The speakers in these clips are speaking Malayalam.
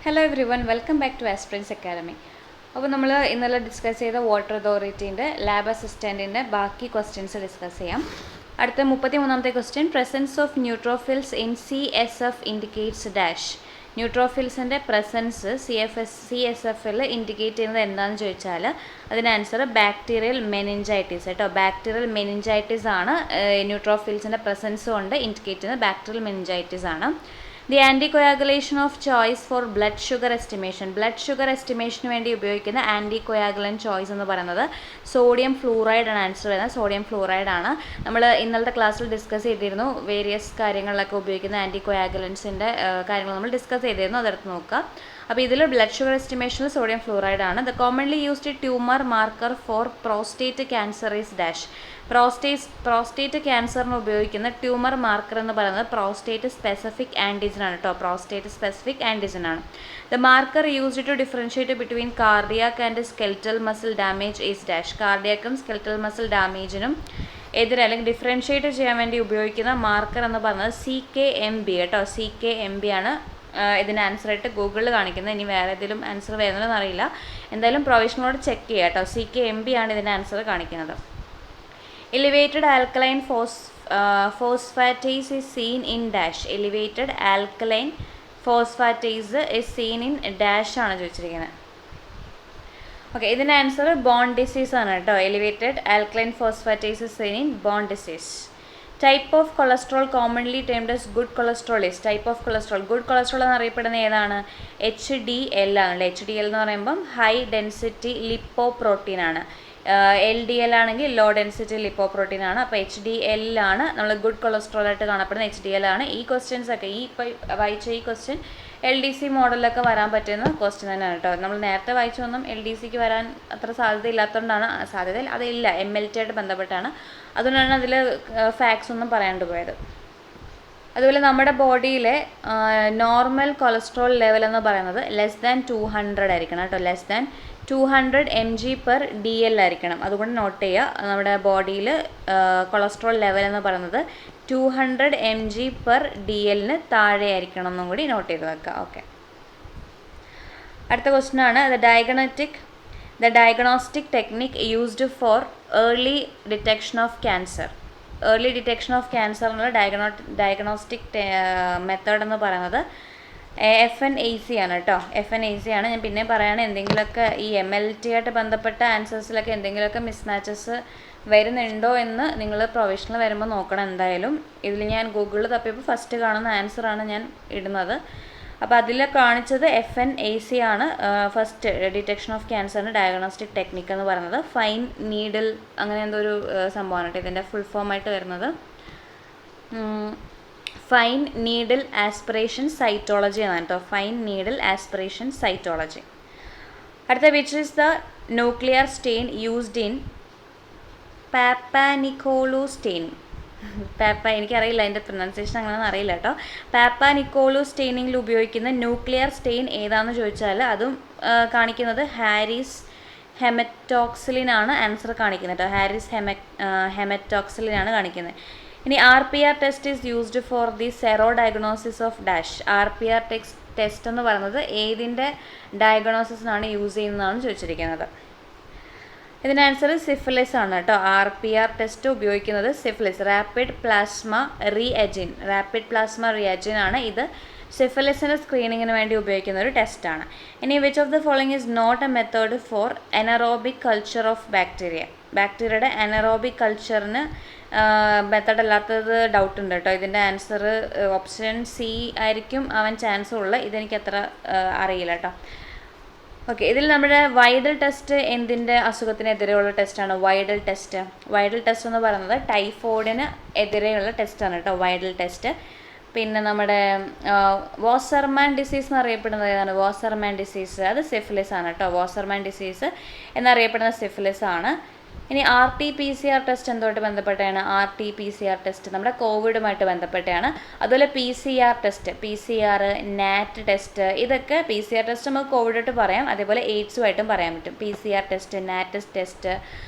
Hello everyone, welcome back to Aspirants Academy. അപ്പോൾ നമ്മൾ ഇന്നലെ ഡിസ്കസ് ചെയ്ത വാട്ടർ അതോറിറ്റീൻ്റെ ലാബ് അസിസ്റ്റൻറ്റിൻ്റെ ബാക്കി ക്വസ്റ്റ്യൻസ് ഡിസ്കസ് ചെയ്യാം. അടുത്ത 33ാമത്തെ question, presence of neutrophils in CSF indicates dash. ന്യൂട്രോഫിൽസിൻ്റെ പ്രസൻസ് CSFൽ ഇൻഡിക്കേറ്റ് ചെയ്യുന്നത് എന്താണെന്ന് ചോദിച്ചാൽ അതിന് ആൻസർ ബാക്ടീരിയൽ മെനിഞ്ചൈറ്റിസ് കേട്ടോ. ബാക്ടീരിയൽ മെനിഞ്ചൈറ്റിസ് ആണ് ന്യൂട്രോഫിൽസിൻ്റെ പ്രസൻസ് കൊണ്ട് ഇൻഡിക്കേറ്റ് ചെയ്യുന്നത് ബാക്ടീരിയൽ മെനിഞ്ചൈറ്റിസ് ആണ്. The anticoagulation of choice for blood sugar estimation. Blood sugar എസ്റ്റിമേഷന് വേണ്ടി ഉപയോഗിക്കുന്ന ആൻറ്റികൊയാഗുലൻ ചോയ്സ് എന്ന് പറയുന്നത് സോഡിയം ഫ്ലൂറൈഡ് ആണ് ആൻസർ വരുന്നത്. സോഡിയം ഫ്ലൂറൈഡ് ആണ്. നമ്മൾ ഇന്നലത്തെ ക്ലാസ്സിൽ ഡിസ്കസ് ചെയ്തിരുന്നു. വേരിയസ് കാര്യങ്ങളിലൊക്കെ ഉപയോഗിക്കുന്ന ആൻറ്റികൊയാഗുലൻസിൻ്റെ കാര്യങ്ങൾ നമ്മൾ ഡിസ്കസ് ചെയ്തിരുന്നു. അതെടുത്ത് നോക്കുക. അപ്പോൾ ഇതിൽ ബ്ലഡ് ഷുഗർ എസ്റ്റിമേഷനിൽ സോഡിയം ഫ്ലൂറൈഡ് ആണ്. The commonly used tumour marker for prostate cancer is dash. Prostate ക്യാൻസറിന് ഉപയോഗിക്കുന്ന ട്യൂമർ മാർക്കർ എന്ന് പറയുന്നത് പ്രോസ്റ്റേറ്റ് സ്പെസിഫിക് ആൻറ്റിജൻ ആണ് കേട്ടോ. പ്രോസ്റ്റേറ്റ് സ്പെസിഫിക് ആൻറ്റിജൻ ആണ്. The marker used to differentiate between cardiac and skeletal muscle damage is dash. കാർഡിയാക്കും സ്കെൽറ്റൽ മസിൽ ഡാമേജിനും എതിരെ അല്ലെങ്കിൽ ഡിഫറൻഷിയേറ്റ് ചെയ്യാൻ വേണ്ടി ഉപയോഗിക്കുന്ന മാർക്കർ എന്ന് പറയുന്നത് CKMB കേട്ടോ. CKMB ആണ് ഇതിൻ്റെ ആൻസറായിട്ട് ഗൂഗിളിൽ കാണിക്കുന്നത്. ഇനി വേറെ ഏതെങ്കിലും ആൻസർ വരുന്നതെന്ന് അറിയില്ല. എന്തായാലും പ്രൊവിഷനോട് ചെക്ക് ചെയ്യുക കേട്ടോ. CKMB ആണ് ഇതിൻ്റെ ആൻസർ കാണിക്കുന്നത്. Elevated alkaline phosphatase is seen in dash. Elevated alkaline phosphatase is seen in dash ആണ് ചോദിച്ചിരിക്കുന്നത്. ഓക്കെ, ഇതിൻ്റെ ആൻസർ ബോൺ ഡിസീസ് ആണ് കേട്ടോ. Elevated alkaline phosphatase is seen in bone disease. Type of cholesterol commonly termed as good cholesterol is. Type of cholesterol, good cholesterol എന്നറിയപ്പെടുന്ന ഏതാണ്? HDL ആണ്. HDL എന്ന് പറയുമ്പം ഹൈ ഡെൻസിറ്റി ലിപ്പോ പ്രോട്ടീൻ ആണ്. LDL ആണെങ്കിൽ ലോ ഡെൻസിറ്റി ലിപ്പോ പ്രോട്ടീൻ ആണ്. അപ്പോൾ HDL ആണ് നമ്മൾ ഗുഡ് കൊളസ്ട്രോൾ ആയിട്ട് കാണപ്പെടുന്ന HDL ആണ്. ഈ ക്വസ്റ്റ്യൻസ് ഒക്കെ വായിച്ച ഈ ക്വസ്റ്റ്യൻ LDC മോഡലിലൊക്കെ വരാൻ പറ്റുന്ന ക്വസ്റ്റ്യൻ തന്നെയാണ് കേട്ടോ. നമ്മൾ നേരത്തെ വായിച്ചൊന്നും LDCക്ക് വരാൻ അത്ര സാധ്യതയില്ലാത്തതുകൊണ്ടാണ്, സാധ്യതയിൽ അതില്ല, MLT ആയിട്ട് ബന്ധപ്പെട്ടാണ്, അതുകൊണ്ടാണ് അതിൽ ഫാക്ട്സ് ഒന്നും പറയാണ്ട് പോയത്. അതുപോലെ നമ്മുടെ ബോഡിയിലെ നോർമൽ കൊളസ്ട്രോൾ ലെവൽ എന്ന് പറയുന്നത് <200 ആയിരിക്കണം കേട്ടോ. <200 mg/dl ആയിരിക്കണം. അതുകൊണ്ട് നോട്ട് ചെയ്യുക, നമ്മുടെ ബോഡിയിൽ കൊളസ്ട്രോൾ ലെവൽ എന്ന് പറയുന്നത് 200 mg/dl താഴെ ആയിരിക്കണം എന്നും കൂടി നോട്ട് ചെയ്ത് വെക്കുക. ഓക്കെ, അടുത്ത ക്വസ്റ്റ്യൻ ആണ് the diagnostic technique used for early detection of cancer. Early detection of cancer എന്നുള്ള ഡയഗ്നോസ്റ്റിക് മെത്തേഡ് എന്ന് പറയുന്നത് FNAC ആണ് കേട്ടോ. FNAC ആണ്. ഞാൻ പിന്നെ പറയുകയാണ്, എന്തെങ്കിലുമൊക്കെ ഈ MLT ആയിട്ട് ബന്ധപ്പെട്ട ആൻസേഴ്സിലൊക്കെ എന്തെങ്കിലുമൊക്കെ മിസ്മാച്ചസ് വരുന്നുണ്ടോ എന്ന് നിങ്ങൾ പ്രൊവിഷണൽ വരുമ്പോൾ നോക്കണം എന്തായാലും. ഇതിൽ ഞാൻ ഗൂഗിളിൽ തപ്പിയപ്പോൾ ഫസ്റ്റ് കാണുന്ന ആൻസറാണ് ഞാൻ ഇടുന്നത്. അപ്പോൾ അതിൽ കാണിച്ചത് FNAC ആണ്. ഫസ്റ്റ് ഡിറ്റക്ഷൻ ഓഫ് ക്യാൻസറിന് ഡയഗ്നോസ്റ്റിക് ടെക്നിക്ക് എന്ന് പറയുന്നത് ഫൈൻ നീഡിൽ അങ്ങനെ എന്തോ ഒരു സംഭവമാണ് കേട്ടോ. ഇതിൻ്റെ ഫുൾ ഫോമായിട്ട് വരുന്നത് ഫൈൻ നീഡിൽ ആസ്പിറേഷൻ സൈറ്റോളജി എന്നാണ് കേട്ടോ. Fine needle aspiration cytology. അടുത്ത, which is the nuclear stain used in Papanicolaou stain. എനിക്കറിയില്ല അതിൻ്റെ പ്രൊനൗൺസിയേഷൻ അങ്ങനെയൊന്നും അറിയില്ല കേട്ടോ. പാപ്പാനിക്കോളു സ്റ്റെയിനിങ്ങിൽ ഉപയോഗിക്കുന്ന ന്യൂക്ലിയർ സ്റ്റെയിൻ ഏതാണെന്ന് ചോദിച്ചാൽ അതും കാണിക്കുന്നത് ഹാരിസ് ഹെമറ്റോക്സിലിനാണ് ആൻസർ കാണിക്കുന്നത് കേട്ടോ. ഹാരിസ് ഹെമറ്റോക്സിലിനാണ് കാണിക്കുന്നത്. ഇനി RPR test is used for the zero diagnosis of dash. RPR test എന്ന് പറയുന്നത് ഏതിൻ്റെ ഡയഗ്നോസിസിനാണ് യൂസ് ചെയ്യുന്നതാണ് ചോദിച്ചിരിക്കുന്നത്. ഇതിൻ്റെ ആൻസർ സിഫിലിസ് ആണ് കേട്ടോ. RPR ടെസ്റ്റ് ഉപയോഗിക്കുന്നത് സിഫിലിസ്, റാപ്പിഡ് പ്ലാസ്മ റിയാജിൻ ആണ്. ഇത് സിഫിലിസിൻ്റെ സ്ക്രീനിങ്ങിന് വേണ്ടി ഉപയോഗിക്കുന്ന ഒരു ടെസ്റ്റാണ്. ഇനി which of the following is not a method for anaerobic culture of bacteria. ബാക്ടീരിയയുടെ അനറോബിക് കൾച്ചറിന് മെത്തേഡ് അല്ലാത്തത് ഡൗട്ട് ഉണ്ട് കേട്ടോ. ഇതിൻ്റെ ആൻസർ ഓപ്ഷൻ C ആയിരിക്കും ആവാൻ ചാൻസ് ഉള്ളത്. ഇതെനിക്ക് അത്ര അറിയില്ല കേട്ടോ. ഓക്കെ, ഇതിൽ നമ്മുടെ വൈഡൽ ടെസ്റ്റ് എന്തിൻ്റെ അസുഖത്തിനെതിരെയുള്ള ടെസ്റ്റാണ്? വൈഡൽ ടെസ്റ്റ് എന്ന് പറയുന്നത് ടൈഫോയിഡിന് എതിരെയുള്ള ടെസ്റ്റാണ് കേട്ടോ, വൈഡൽ ടെസ്റ്റ്. പിന്നെ നമ്മുടെ വാസർമാൻ ഡിസീസ് എന്നറിയപ്പെടുന്നത് ഏതാണ്? വാസർമാൻ ഡിസീസ് അത് സിഫിലിസ് ആണ് കേട്ടോ. വാസർമാൻ ഡിസീസ് എന്നറിയപ്പെടുന്ന സിഫിലിസ് ആണ്. ഇനി RT-PCR ടെസ്റ്റ് എന്തുമായിട്ട് ബന്ധപ്പെട്ടാണ്? RT-PCR ടെസ്റ്റ് നമ്മുടെ കോവിഡുമായിട്ട് ബന്ധപ്പെട്ടാണ്. അതുപോലെ PCR ടെസ്റ്റ്, NAT ടെസ്റ്റ്, ഇതൊക്കെ PCR ടെസ്റ്റ് നമുക്ക് കോവിഡായിട്ട് പറയാം, അതേപോലെ എയ്ഡ്സുമായിട്ടും പറയാൻ പറ്റും. PCR ടെസ്റ്റ്, NAT ടെസ്റ്റ്,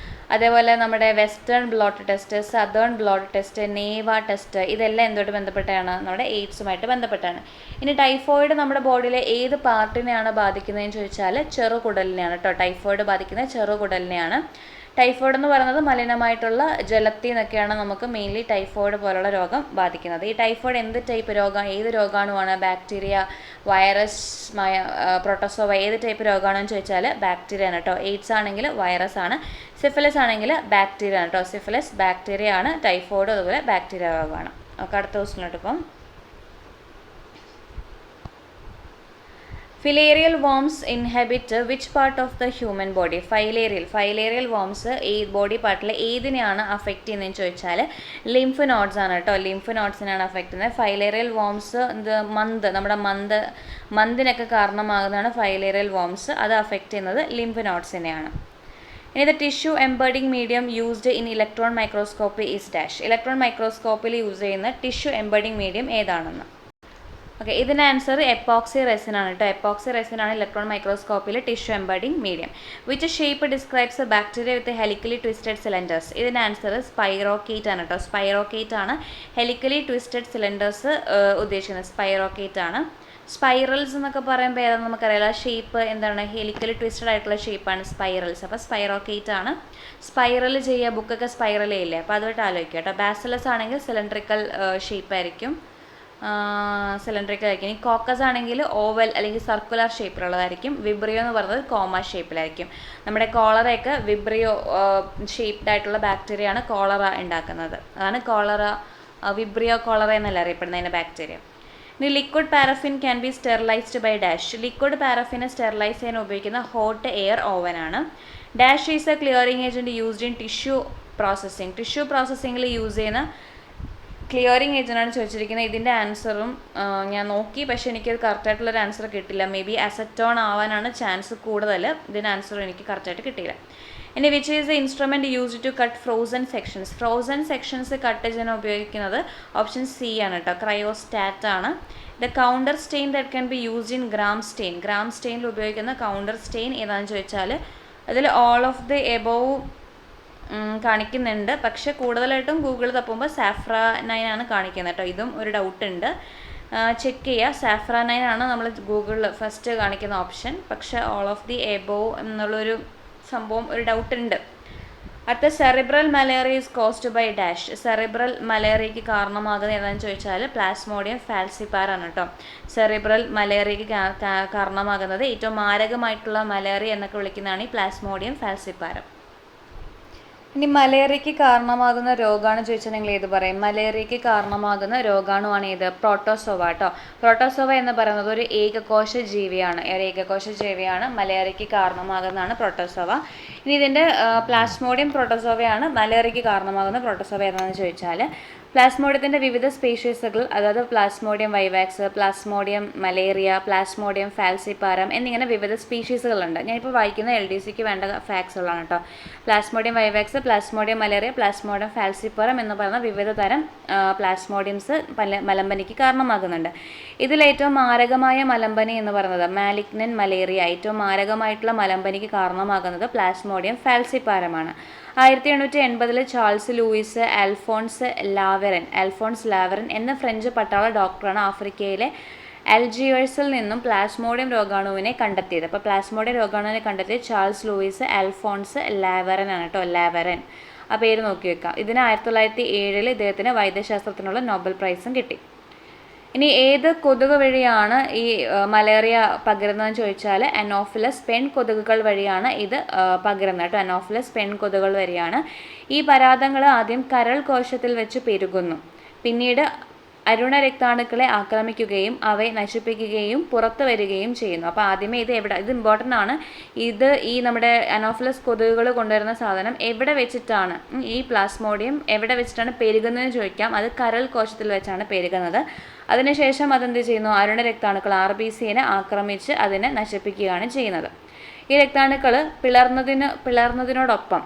അതേപോലെ നമ്മുടെ western blot test, southern blot test, നേവ ടെസ്റ്റ്, ഇതെല്ലാം എന്തുമായിട്ട് ബന്ധപ്പെട്ടാണ്? നമ്മുടെ എയ്ഡ്സുമായിട്ട് ബന്ധപ്പെട്ടാണ്. ഇനി ടൈഫോയിഡ് നമ്മുടെ ബോഡിയിലെ ഏത് പാർട്ടിനെയാണ് ബാധിക്കുന്നതെന്ന് ചോദിച്ചാൽ ചെറുകുടലിനെയാണ് കേട്ടോ. ടൈഫോയിഡ് ബാധിക്കുന്നത് ചെറുകുടലിനെയാണ്. ടൈഫോയിഡ് എന്ന് പറയുന്നത് മലിനമായിട്ടുള്ള ജലത്തിൽ നിന്നൊക്കെയാണ് നമുക്ക് മെയിൻലി ടൈഫോയിഡ് പോലുള്ള രോഗം ബാധിക്കുന്നത്. ഈ ടൈഫോയിഡ് എന്ത് ടൈപ്പ് രോഗം, ഏത് രോഗാണുവാണ്? ബാക്ടീരിയ, വൈറസ്, പ്രോട്ടോസോവ, ഏത് ടൈപ്പ് രോഗമാണെന്ന് ചോദിച്ചാൽ ബാക്ടീരിയ ആണ് കേട്ടോ. എയ്ഡ്സ് ആണെങ്കിൽ വൈറസ് ആണ്, സിഫിലിസ് ആണെങ്കിൽ ബാക്ടീരിയ ആണ് കേട്ടോ. സിഫിലിസ് ബാക്ടീരിയ ആണ്, ടൈഫോയിഡ് അതുപോലെ ബാക്ടീരിയ രോഗമാണ്. ഓക്കെ, അടുത്ത ക്വസ്റ്റ്യനിലോട്ട് ഇപ്പം. Filarial worms inhabit which part of the human body? Filarial worms ഈ ബോഡി പാർട്ടിൽ ഏതിനെയാണ് അഫക്റ്റ് ചെയ്യുന്നതെന്ന് ചോദിച്ചാൽ ലിംഫ് നോഡ്സ് ആണ് കേട്ടോ. ലിംഫ് നോഡ്സിനാണ് അഫക്റ്റ് ചെയ്യുന്നത്. ഫൈലേറിയൽ വോംസ് നമ്മുടെ മന്തിനൊക്കെ കാരണമാകുന്നതാണ് ഫൈലേറിയൽ വോംസ്. അത് അഫക്റ്റ് ചെയ്യുന്നത് ലിംഫ് നോഡ്സിനെയാണ്. ഇനി the tissue embedding medium used in electron microscopy is dash. Electron മൈക്രോസ്കോപ്പിൽ യൂസ് ചെയ്യുന്ന ടിഷ്യൂ എംബഡിങ് മീഡിയം ഏതാണെന്ന്? ഓക്കെ, ഇതിന് ആൻസർ എപ്പോക്സി റെസിൻ ആണ് കേട്ടോ. എപ്പോക്സി റെസിൻ ആണ് ഇലക്ട്രോൺ മൈക്രോസ്കോപ്പിൽ tissue embedding medium. Which shape describes a bacteria with helically twisted cylinders? ഇതിന് ആൻസർ സ്പൈറോക്കേറ്റ് ആണ് കേട്ടോ. സ്പൈറോക്കേറ്റ് ആണ് ഹെലിക്കലി ട്വിസ്റ്റഡ് സിലിണ്ടേഴ്സ് ഉദ്ദേശിക്കുന്നത്. സ്പൈറോക്കേറ്റ് ആണ്. സ്പൈറൽസ് എന്നൊക്കെ പറയുമ്പോൾ ഏതാണെന്ന് നമുക്കറിയാം. ഷേപ്പ് എന്താണ്? ഹെലിക്കലി ട്വിസ്റ്റഡ് ആയിട്ടുള്ള ഷേപ്പാണ് സ്പൈറൽസ്. അപ്പോൾ സ്പൈറോക്കേറ്റ് ആണ്. സ്പൈറൽ ചെയ്യുക, ബുക്കൊക്കെ സ്പൈറൽ ചെയ്യില്ലേ, അപ്പോൾ അതുമായിട്ട് ആലോചിക്കുക കേട്ടോ. ബാസിലസ് ആണെങ്കിൽ സിലിണ്ടറിക്കൽ ഷേപ്പായിരിക്കും, സിലിണ്ടറിക്കൽ ആയിരിക്കും. ഇനി കോക്കസ് ആണെങ്കിൽ ഓവൽ അല്ലെങ്കിൽ സർക്കുലർ ഷേപ്പിലുള്ളതായിരിക്കും. വിബ്രിയോ എന്ന് പറയുന്നത് കോമ ഷേപ്പിലായിരിക്കും. നമ്മുടെ കോളറയൊക്കെ വിബ്രിയോ ഷേപ്ഡ് ആയിട്ടുള്ള ബാക്ടീരിയയാണ് കോളറ ഉണ്ടാക്കുന്നത്. അതാണ് കോളറ, വിബ്രിയോ കോളറ എന്നല്ല അറിയപ്പെടുന്ന അതിൻ്റെ ബാക്ടീരിയ. ഇനി liquid paraffin can be sterilised by dash. Liquid പാരഫിനെ സ്റ്റെറിലൈസ് ചെയ്യാൻ ഉപയോഗിക്കുന്ന ഹോട്ട് എയർ ഓവനാണ്. Dash is a clearing agent used in tissue processing. Tissue പ്രോസസ്സിങ്ങിൽ യൂസ് ചെയ്യുന്ന ക്ലിയറിംഗ് ഏജൻ്റാണ് ചോദിച്ചിരിക്കുന്നത്. ഇതിൻ്റെ ആൻസറും ഞാൻ നോക്കി, പക്ഷേ എനിക്കത് കറക്റ്റായിട്ടുള്ളൊരു ആൻസർ കിട്ടില്ല. മേ ബി അസറ്റോൺ ആവാനാണ് ചാൻസ് കൂടുതൽ. ഇതിൻ്റെ ആൻസർ എനിക്ക് കറക്റ്റായിട്ട് കിട്ടിയില്ല. ഇനി which is the instrument used to cut frozen sections? Frozen sections കട്ട് ചെയ്യാൻ ഉപയോഗിക്കുന്നത് ഓപ്ഷൻ സി ആണ് കേട്ടോ, ക്രയോസ്റ്റാറ്റ് ആണ്. The counter stain that can be used in Gram stain. Gram സ്റ്റെയിനിൽ ഉപയോഗിക്കുന്ന കൗണ്ടർ സ്റ്റെയിൻ ഏതാണെന്ന് ചോദിച്ചാൽ അതിൽ ഓൾ ഓഫ് ദി എബോവ് കാണിക്കുന്നുണ്ട്, പക്ഷെ കൂടുതലായിട്ടും ഗൂഗിൾ തപ്പുമ്പോൾ സാഫ്രാനൈൻ ആണ് കാണിക്കുന്നത് കേട്ടോ. ഇതും ഒരു ഡൗട്ട് ഉണ്ട്, ചെക്ക് ചെയ്യുക. സാഫ്രാനൈൻ ആണ് നമ്മൾ ഗൂഗിളിൽ ഫസ്റ്റ് കാണിക്കുന്ന ഓപ്ഷൻ, പക്ഷെ ഓൾ ഓഫ് ദി എബോവ് എന്നുള്ളൊരു സംഭവം ഒരു ഡൗട്ട് ഉണ്ട്. അടുത്ത cerebral malaria is caused by dash. Cerebral മലേറിയയ്ക്ക് കാരണമാകുന്നത് ഏതാണെന്ന് ചോദിച്ചാൽ പ്ലാസ്മോഡിയം ഫാൽസിപ്പാറാണ് കേട്ടോ. സെറിബ്രൽ മലേറിയയ്ക്ക് കാരണമാകുന്നത് ഏറ്റവും മാരകമായിട്ടുള്ള മലേറിയ എന്നൊക്കെ വിളിക്കുന്നതാണ് ഈ പ്ലാസ്മോഡിയം ഫാൽസിപ്പാരം. ഇനി മലേറിയയ്ക്ക് കാരണമാകുന്ന രോഗമാണ് ചോദിച്ചാൽ നിങ്ങൾ ഏത് പറയും? മലേറിയയ്ക്ക് കാരണമാകുന്ന രോഗാണുവാണ് ഏത്? പ്രോട്ടോസോവ കേട്ടോ. പ്രോട്ടോസോവ എന്ന് പറയുന്നത് ഒരു ഏകകോശ ജീവിയാണ്. മലേറിയയ്ക്ക് കാരണമാകുന്നതാണ് പ്രോട്ടോസോവ. ഇനി ഇതിൻ്റെ പ്ലാസ്മോഡിയം പ്രോട്ടോസോവയാണ് മലേറിയയ്ക്ക് കാരണമാകുന്ന പ്രോട്ടോസോവ ഏതാണെന്ന് ചോദിച്ചാൽ പ്ലാസ്മോഡിയത്തിൻ്റെ വിവിധ സ്പീഷീസുകൾ, അതായത് Plasmodium vivax, Plasmodium malaria, Plasmodium falciparum എന്നിങ്ങനെ വിവിധ സ്പീഷീസുകളുണ്ട്. ഞാനിപ്പോൾ വായിക്കുന്ന LDCക്ക് വേണ്ട ഫാക്സുകളാണ് കേട്ടോ. Plasmodium vivax, Plasmodium malaria, Plasmodium falciparum എന്ന് പറയുന്ന വിവിധ തരം പ്ലാസ്മോഡിയംസ് മലമ്പനിക്ക് കാരണമാകുന്നുണ്ട്. ഇതിലേറ്റവും മാരകമായ മലമ്പനി എന്ന് പറയുന്നത് മാലിഗ്നൻ മലേറിയ. ഏറ്റവും മാരകമായിട്ടുള്ള മലമ്പനിക്ക് കാരണമാകുന്നത് പ്ലാസ്മോഡിയം ഫാൽസിപ്പാരമാണ്. 1880 ചാൾസ് ലൂയിസ് അൽഫോൺസ് ലാവറൻ എന്ന ഫ്രഞ്ച് പട്ടാള ഡോക്ടറാണ് ആഫ്രിക്കയിലെ അൽജിയേഴ്സിൽ നിന്നും പ്ലാസ്മോഡിയം രോഗാണുവിനെ കണ്ടെത്തിയത്. അപ്പോൾ പ്ലാസ്മോഡിയം രോഗാണുവിനെ കണ്ടെത്തിയത് ചാൾസ് ലൂയിസ് അൽഫോൺസ് ലാവറൻ ആണ് കേട്ടോ. ലാവറൻ, ആ പേര് നോക്കി വെക്കാം. ഇതിന് 1907 ഇദ്ദേഹത്തിന് വൈദ്യശാസ്ത്രത്തിനുള്ള നോബൽ പ്രൈസും കിട്ടി. ഇനി ഏത് കൊതുക് വഴിയാണ് ഈ മലേറിയ പകരുന്നതെന്ന് ചോദിച്ചാൽ അനോഫിലസ് പെൺകൊതുകുകൾ വഴിയാണ് ഇത് പകരുന്നത് കേട്ടോ. അനോഫിലസ് പെൺകൊതുകുകൾ വഴിയാണ്. ഈ പരാതങ്ങൾ ആദ്യം കരൾ കോശത്തിൽ വെച്ച് പെരുകുന്നു, പിന്നീട് അരുണരക്താണുക്കളെ ആക്രമിക്കുകയും അവയെ നശിപ്പിക്കുകയും പുറത്തു വരികയും ചെയ്യുന്നു. അപ്പോൾ ആദ്യമേ ഇത് ഇമ്പോർട്ടൻ്റ് ആണ്. ഈ നമ്മുടെ അനോഫിലസ് കൊതുകുകൾ കൊണ്ടുവരുന്ന സാധനം എവിടെ വെച്ചിട്ടാണ്, ഈ പ്ലാസ്മോഡിയം എവിടെ വെച്ചിട്ടാണ് പെരുകുന്നതെന്ന് ചോദിക്കാം. അത് കരൾ കോശത്തിൽ വെച്ചാണ് പെരുകുന്നത്. അതിനുശേഷം അതെന്ത് ചെയ്യുന്നു? അരുണരക്താണുക്കൾ RBCനെ ആക്രമിച്ച് അതിനെ നശിപ്പിക്കുകയാണ് ചെയ്യുന്നത്. ഈ രക്താണുക്കൾ പിളർന്നതിനോടൊപ്പം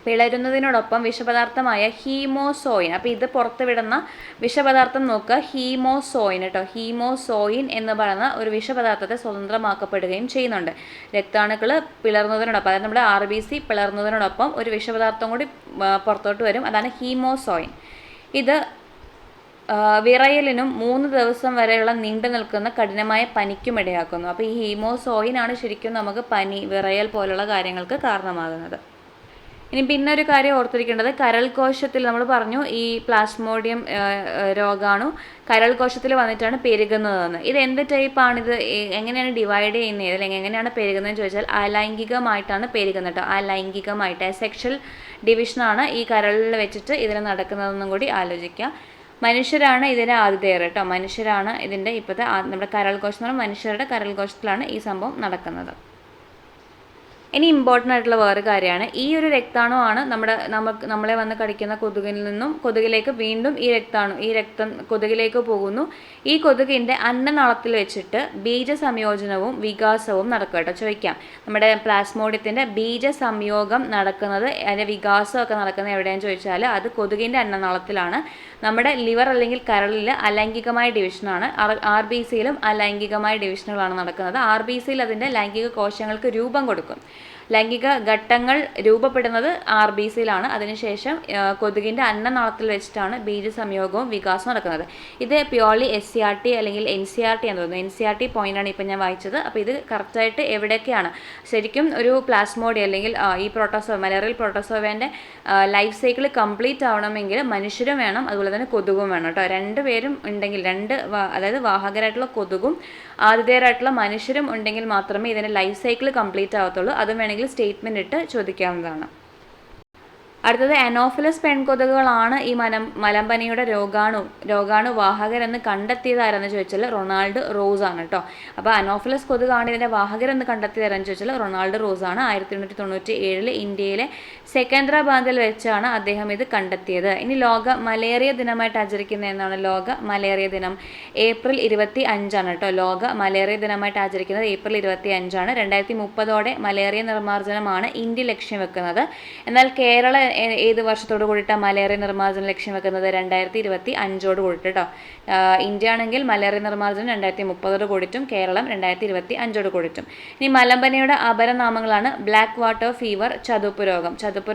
പിളരുന്നതിനോടൊപ്പം വിഷപദാർത്ഥമായ ഹീമോസോയിൻ, അപ്പോൾ ഇത് പുറത്തുവിടുന്ന വിഷപദാർത്ഥം നോക്കുക, ഹീമോസോയിൻ കേട്ടോ. ഹീമോസോയിൻ എന്ന് പറയുന്ന ഒരു വിഷപദാർത്ഥത്തെ സ്വതന്ത്രമാക്കപ്പെടുകയും ചെയ്യുന്നുണ്ട്. രക്താണുക്കൾ പിളർന്നതിനോടൊപ്പം, അതായത് നമ്മുടെ RBC പിളർന്നതിനോടൊപ്പം ഒരു വിഷപദാർത്ഥം കൂടി പുറത്തോട്ട് വരും, അതാണ് ഹീമോസോയിൻ. ഇത് വിറയലിനും 3 ദിവസം വരെയുള്ള നീണ്ടു നിൽക്കുന്ന കഠിനമായ പനിക്കും ഇടയാക്കുന്നു. അപ്പോൾ ഈ ഹീമോസോയിനാണ് ശരിക്കും നമുക്ക് പനി, വിറയൽ പോലുള്ള കാര്യങ്ങൾക്ക് കാരണമാകുന്നത്. ഇനി പിന്നെ ഒരു കാര്യം ഓർത്തിരിക്കേണ്ടത്, കരൾ കോശത്തിൽ നമ്മൾ പറഞ്ഞു ഈ പ്ലാസ്മോഡിയം രോഗാണു കരൾ കോശത്തിൽ വന്നിട്ടാണ് പെരുകുന്നതെന്ന്. ഇത് എന്ത് ടൈപ്പാണിത്, എങ്ങനെയാണ് ഡിവൈഡ് ചെയ്യുന്നത്, അല്ലെങ്കിൽ എങ്ങനെയാണ് പെരുകുന്നതെന്ന് ചോദിച്ചാൽ അലൈംഗികമായിട്ടാണ് പെരുകുന്നത് കേട്ടോ. അലൈംഗികമായിട്ട് സെക്ഷൽ ഡിവിഷനാണ് ഈ കരളിൽ വെച്ചിട്ട് ഇതിന് നടക്കുന്നതെന്നും കൂടി ആലോചിക്കുക. മനുഷ്യരാണ് ഇതിൻ്റെ ആതിഥേയർ കേട്ടോ. മനുഷ്യരാണ് ഇതിൻ്റെ ഇപ്പോഴത്തെ നമ്മുടെ കരൾ കോശം എന്ന് പറഞ്ഞാൽ മനുഷ്യരുടെ കരൾ കോശത്തിലാണ് ഈ സംഭവം നടക്കുന്നത്. ഇനി ഇമ്പോർട്ടൻ്റ് ആയിട്ടുള്ള വേറെ കാര്യമാണ്, ഈ ഒരു രക്താണുവാണ് നമ്മളെ വന്ന് കടിക്കുന്ന കൊതുകിൽ നിന്നും കൊതുകിലേക്ക് വീണ്ടും ഈ രക്തം കൊതുകിലേക്ക് പോകുന്നു. ഈ കൊതുകിൻ്റെ അന്നനാളത്തിൽ വെച്ചിട്ട് ബീജസംയോജനവും വികാസവും നടക്കുക കേട്ടോ. ചോദിക്കാം, നമ്മുടെ പ്ലാസ്മോഡിയത്തിൻ്റെ ബീജസംയോഗം നടക്കുന്നത്, അതിൻ്റെ വികാസമൊക്കെ നടക്കുന്നത് എവിടെയാണെന്ന് ചോദിച്ചാൽ അത് കൊതുകിൻ്റെ അന്നനാളത്തിലാണ്. നമ്മുടെ ലിവർ അല്ലെങ്കിൽ കരളിൽ അലൈംഗികമായ ഡിവിഷനാണ്. RBCയിലും അലൈംഗികമായ ഡിവിഷനുകളാണ് നടക്കുന്നത്. RBCയിൽ അതിൻ്റെ ലൈംഗിക കോശങ്ങൾക്ക് രൂപം കൊടുക്കും. ലൈംഗിക ഘട്ടങ്ങൾ രൂപപ്പെടുന്നത് RBCയിലാണ്. അതിനുശേഷം കൊതുകിൻ്റെ അന്നനാളത്തിൽ വെച്ചിട്ടാണ് ബീജസംയോഗവും വികാസവും നടക്കുന്നത്. ഇത് പ്യോർലി SCRT അല്ലെങ്കിൽ NCRT എന്ന് തോന്നുന്നു. NCRT പോയിൻ്റാണ് ഇപ്പം ഞാൻ വായിച്ചത്. അപ്പോൾ ഇത് കറക്റ്റായിട്ട് എവിടെയൊക്കെയാണ് ശരിക്കും ഒരു പ്ലാസ്മോഡിയം അല്ലെങ്കിൽ ഈ മലേറിയൽ പ്രോട്ടോസോവേൻ്റെ ലൈഫ് സൈക്കിൾ കംപ്ലീറ്റ് ആവണമെങ്കിൽ മനുഷ്യരും വേണം, അതുപോലെ തന്നെ കൊതുകും വേണം കേട്ടോ. 2 പേരും ഉണ്ടെങ്കിൽ, അതായത് വാഹകരായിട്ടുള്ള കൊതുകും ആതിഥേയരായിട്ടുള്ള മനുഷ്യരും ഉണ്ടെങ്കിൽ മാത്രമേ ഇതിൻ്റെ ലൈഫ് സൈക്കിൾ കംപ്ലീറ്റ് ആവത്തുള്ളൂ. അതും വേണമെങ്കിൽ സ്റ്റേറ്റ്മെൻ്റ് ഇട്ട് ചോദിക്കാവുന്നതാണ്. അടുത്തത് അനോഫിലസ് പെൺകൊതുകുകളാണ് ഈ മലമ്പനിയുടെ രോഗാണു വാഹകരെന്ന് കണ്ടെത്തിയതാരെന്ന് ചോദിച്ചാൽ റൊണാൾഡ് റോസ് ആണ് കേട്ടോ. അപ്പോൾ അനോഫിലസ് കൊതുകാണ് ഇതിൻ്റെ വാഹകരെന്ന് കണ്ടെത്തിയതാരെന്ന് ചോദിച്ചാൽ റൊണാൾഡ് റോസ് ആണ്. 1897 ഇന്ത്യയിലെ സെക്കന്ദ്രാബാദിൽ വെച്ചാണ് അദ്ദേഹം ഇത് കണ്ടെത്തിയത്. ഇനി ലോക മലേറിയ ദിനമായിട്ട് ആചരിക്കുന്ന എന്നാണ് ലോക മലേറിയ ദിനം ഏപ്രിൽ 25 കേട്ടോ. ലോക മലേറിയ ദിനമായിട്ട് ആചരിക്കുന്നത് ഏപ്രിൽ 25. 2030 മലേറിയ നിർമ്മാർജ്ജനമാണ് ഇന്ത്യ ലക്ഷ്യം വെക്കുന്നത്. എന്നാൽ കേരള ഏത് വർഷത്തോട് കൂടിയിട്ടാണ് മലേറിയ നിർമ്മാർജ്ജനം ലക്ഷ്യം വെക്കുന്നത്? 2025 കൂടിയിട്ട് കേട്ടോ. ഇന്ത്യ ആണെങ്കിൽ മലേറിയ നിർമ്മാർജ്ജനം 2030 കൂടിയിട്ടും കേരളം 2025 കൂടിയിട്ടും. ഇനി മലമ്പനിയുടെ അപരനാമങ്ങളാണ് ബ്ലാക്ക് വാട്ടർ ഫീവർ, ചതുപ്പ്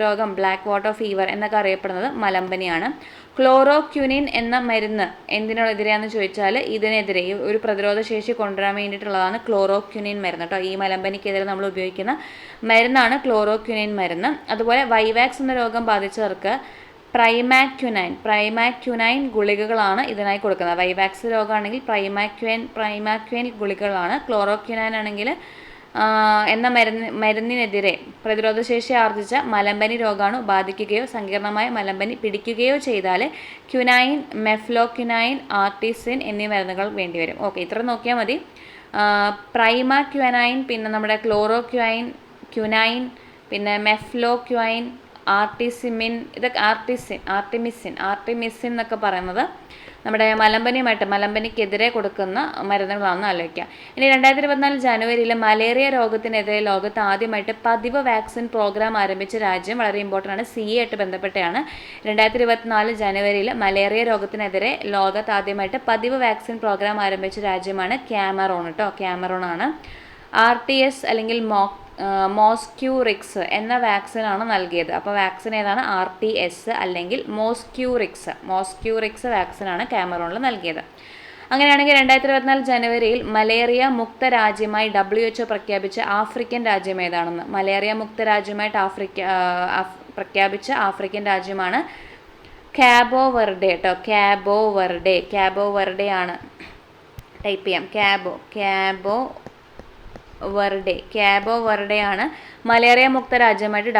രോഗം, ബ്ലാക്ക് വാട്ടർ ഫീവർ എന്നൊക്കെ അറിയപ്പെടുന്നത് മലമ്പനിയാണ്. ക്ലോറോക്യുനിൻ എന്ന മരുന്ന് എന്തിനെതിരെയാണെന്ന് ചോദിച്ചാൽ ഇതിനെതിരെ ഒരു പ്രതിരോധ ശേഷി കൊണ്ടുവരാൻ വേണ്ടിയിട്ടുള്ളതാണ് ക്ലോറോക്യുനിൻ മരുന്ന് കേട്ടോ. ഈ മലമ്പനിക്കെതിരെ നമ്മൾ ഉപയോഗിക്കുന്ന മരുന്നാണ് ക്ലോറോക്യുനിൻ മരുന്ന്. അതുപോലെ വൈവാക്സ് എന്ന രോഗം ബാധിച്ചവർക്ക് പ്രൈമാക്യുനൈൻ ഗുളികകളാണ് ഇതിനായി കൊടുക്കുന്നത്. വൈവാക്സ് രോഗമാണെങ്കിൽ പ്രൈമാക്യുൻ ഗുളികകളാണ്. ക്ലോറോക്യുനൈൻ ആണെങ്കിൽ എന്ന മരുന്നിനെതിരെ പ്രതിരോധശേഷി ആർജിച്ച മലമ്പനി രോഗാണു ബാധിക്കുകയോ സങ്കീർണമായ മലമ്പനി പിടിക്കുകയോ ചെയ്താൽ ക്യുനൈൻ, മെഫ്ലോക്യുനൈൻ, ആർട്ടിസിൻ എന്നീ മരുന്നുകൾ വേണ്ടിവരും. ഓക്കെ, ഇത്ര നോക്കിയാൽ മതി. പ്രൈമാക്യുനൈൻ, പിന്നെ നമ്മുടെ ക്യുനൈൻ, പിന്നെ മെഫ്ലോക്യുനൈൻ, ഇതൊക്കെ ആർട്ടിമിസിൻ എന്നൊക്കെ പറയുന്നത് നമ്മുടെ മലമ്പനിക്കെതിരെ കൊടുക്കുന്ന മരുന്നുകളാണെന്ന് ആലോചിക്കുക. ഇനി 2024 ജനുവരിയിൽ മലേറിയ രോഗത്തിനെതിരെ ലോകത്ത് ആദ്യമായിട്ട് പതിവ് വാക്സിൻ പ്രോഗ്രാം ആരംഭിച്ച രാജ്യം വളരെ ഇമ്പോർട്ടൻ്റ് ആണ്, CA ആയിട്ട് ബന്ധപ്പെട്ടാണ്. 2024 ജനുവരിയിൽ മലേറിയ രോഗത്തിനെതിരെ ലോകത്ത് ആദ്യമായിട്ട് പതിവ് വാക്സിൻ പ്രോഗ്രാം ആരംഭിച്ച രാജ്യമാണ് ക്യാമറൂൺ ആണ്. RTS അല്ലെങ്കിൽ മോസ്ക്യൂറിക്സ് എന്ന വാക്സിനാണ് നൽകിയത്. അപ്പോൾ വാക്സിൻ ഏതാണ്? RTS അല്ലെങ്കിൽ മോസ്ക്യൂറിക്സ് വാക്സിനാണ് ക്യാമറൂണിൽ നൽകിയത്. അങ്ങനെയാണെങ്കിൽ 2024 ജനുവരിയിൽ മലേറിയ മുക്ത രാജ്യമായി WHO പ്രഖ്യാപിച്ച ആഫ്രിക്കൻ രാജ്യം ഏതാണെന്ന്? മലേറിയ മുക്ത രാജ്യമായിട്ട് പ്രഖ്യാപിച്ച ആഫ്രിക്കൻ രാജ്യമാണ് കാബോ വെർഡെ കേട്ടോ. കാബോ വെർഡെ ആണ്. ടൈപ്പ് ചെയ്യാം, കാബോ വെർഡെ ആണ് മലേറിയ മുക്ത രാജ്യമായിട്ട്